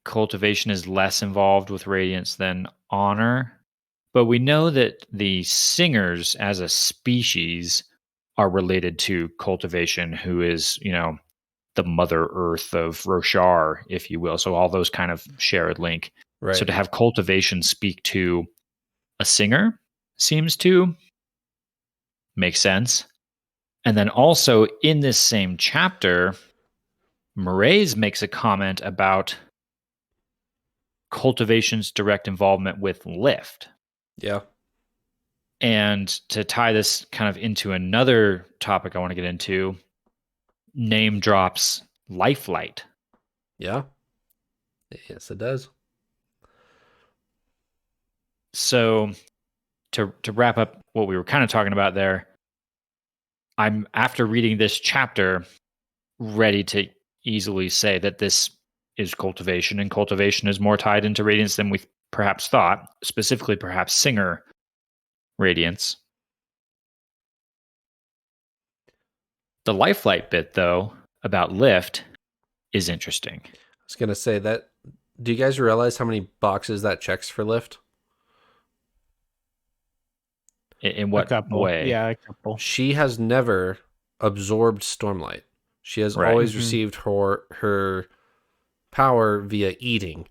cultivation is less involved with radiance than honor, but we know that the singers as a species are related to cultivation, who is, the mother earth of Roshar, if you will. So all those kind of share a link. Right. So to have cultivation speak to a singer seems to make sense. And then also in this same chapter, Marae's makes a comment about cultivation's direct involvement with Lift. Yeah. And to tie this kind of into another topic I want to get into, name drops Lifelight. Yeah. Yes, it does. So to wrap up what we were kind of talking about there, I'm, after reading this chapter, ready to easily say that this is cultivation, and cultivation is more tied into radiance than we perhaps thought, specifically perhaps Singer radiance. The Lifelight bit, though, about Lift is interesting. I was going to say that. Do you guys realize how many boxes that checks for Lift? In what way? Yeah, a couple. She has never absorbed Stormlight. She has Right. always received her power via eating.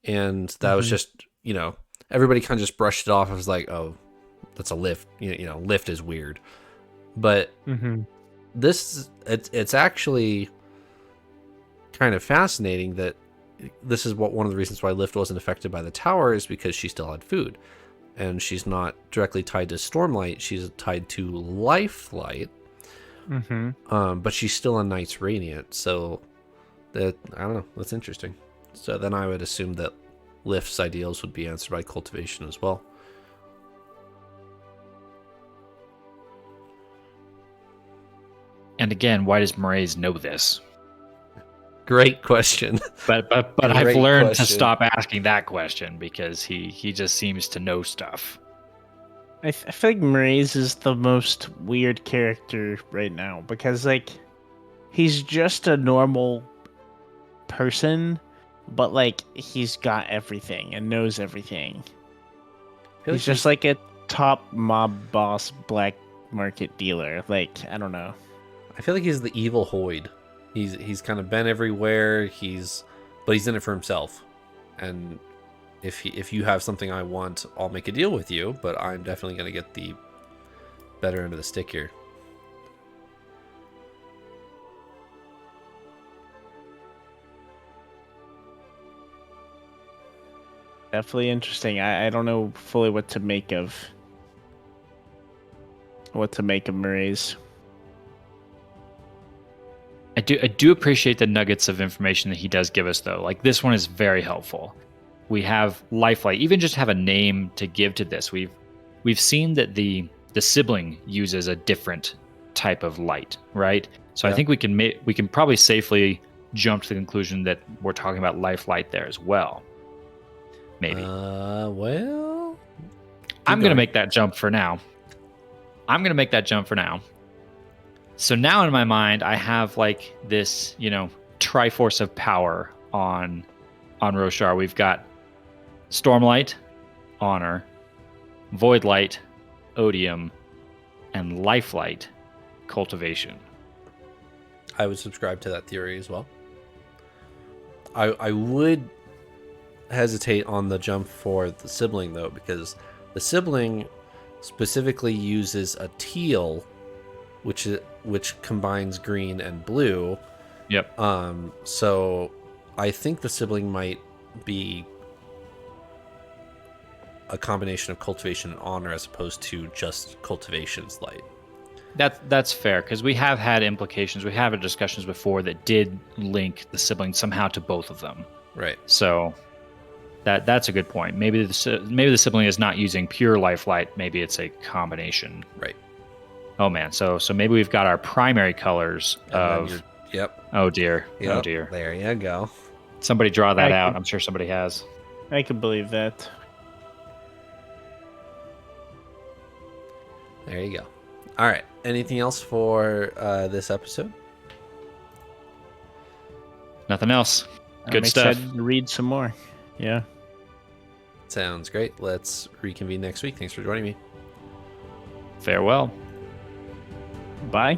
And that was just, everybody kind of just brushed it off. I was like, oh, that's a Lift. Lift is weird. But it's actually kind of fascinating that this is one of the reasons why Lift wasn't affected by the tower, is because she still had food. And she's not directly tied to Stormlight. She's tied to Lifelight. But she's still a Knight's Radiant. So that, I don't know, that's interesting. So then I would assume that Lift's ideals would be answered by cultivation as well. And again, why does Mraize know this? Great question. But I've Great learned question. to stop asking that question, because he just seems to know stuff. I feel like Mraize is the most weird character right now, because like he's just a normal person, but like he's got everything and knows everything. He's just like a top mob boss black market dealer. Like, I don't know. I feel like he's the evil Hoyd. He's kind of been everywhere. But he's in it for himself. And if you have something I want, I'll make a deal with you. But I'm definitely going to get the better end of the stick here. Definitely interesting. I don't know fully what to make of Mraize. I do appreciate the nuggets of information that he does give us, though. Like, this one is very helpful. We have Lifelight, even just have a name to give to this. We've seen that the sibling uses a different type of light, right? So Yeah. I think we can probably safely jump to the conclusion that we're talking about Lifelight there as well. Maybe. Well, I'm going to make that jump for now. So now in my mind, I have like this, Triforce of power on Roshar. We've got Stormlight, Honor, Voidlight, Odium, and Lifelight, Cultivation. I would subscribe to that theory as well. I would hesitate on the jump for the sibling, though, because the sibling specifically uses a teal, which combines green and blue. Yep. So I think the sibling might be a combination of cultivation and honor as opposed to just cultivation's light. That's fair, because we have had implications. We have had discussions before that did link the sibling somehow to both of them. Right. So that's a good point. Maybe the sibling is not using pure Lifelight. Maybe it's a combination. Right. Oh man. So maybe we've got our primary colors of. Yep. Oh dear. Yep. Oh dear. There you go. Somebody draw that out. I'm sure somebody has. I can believe that. There you go. All right. Anything else for this episode? Nothing else. Good I'm stuff. excited to read some more. Yeah. Sounds great. Let's reconvene next week. Thanks for joining me. Farewell. Bye.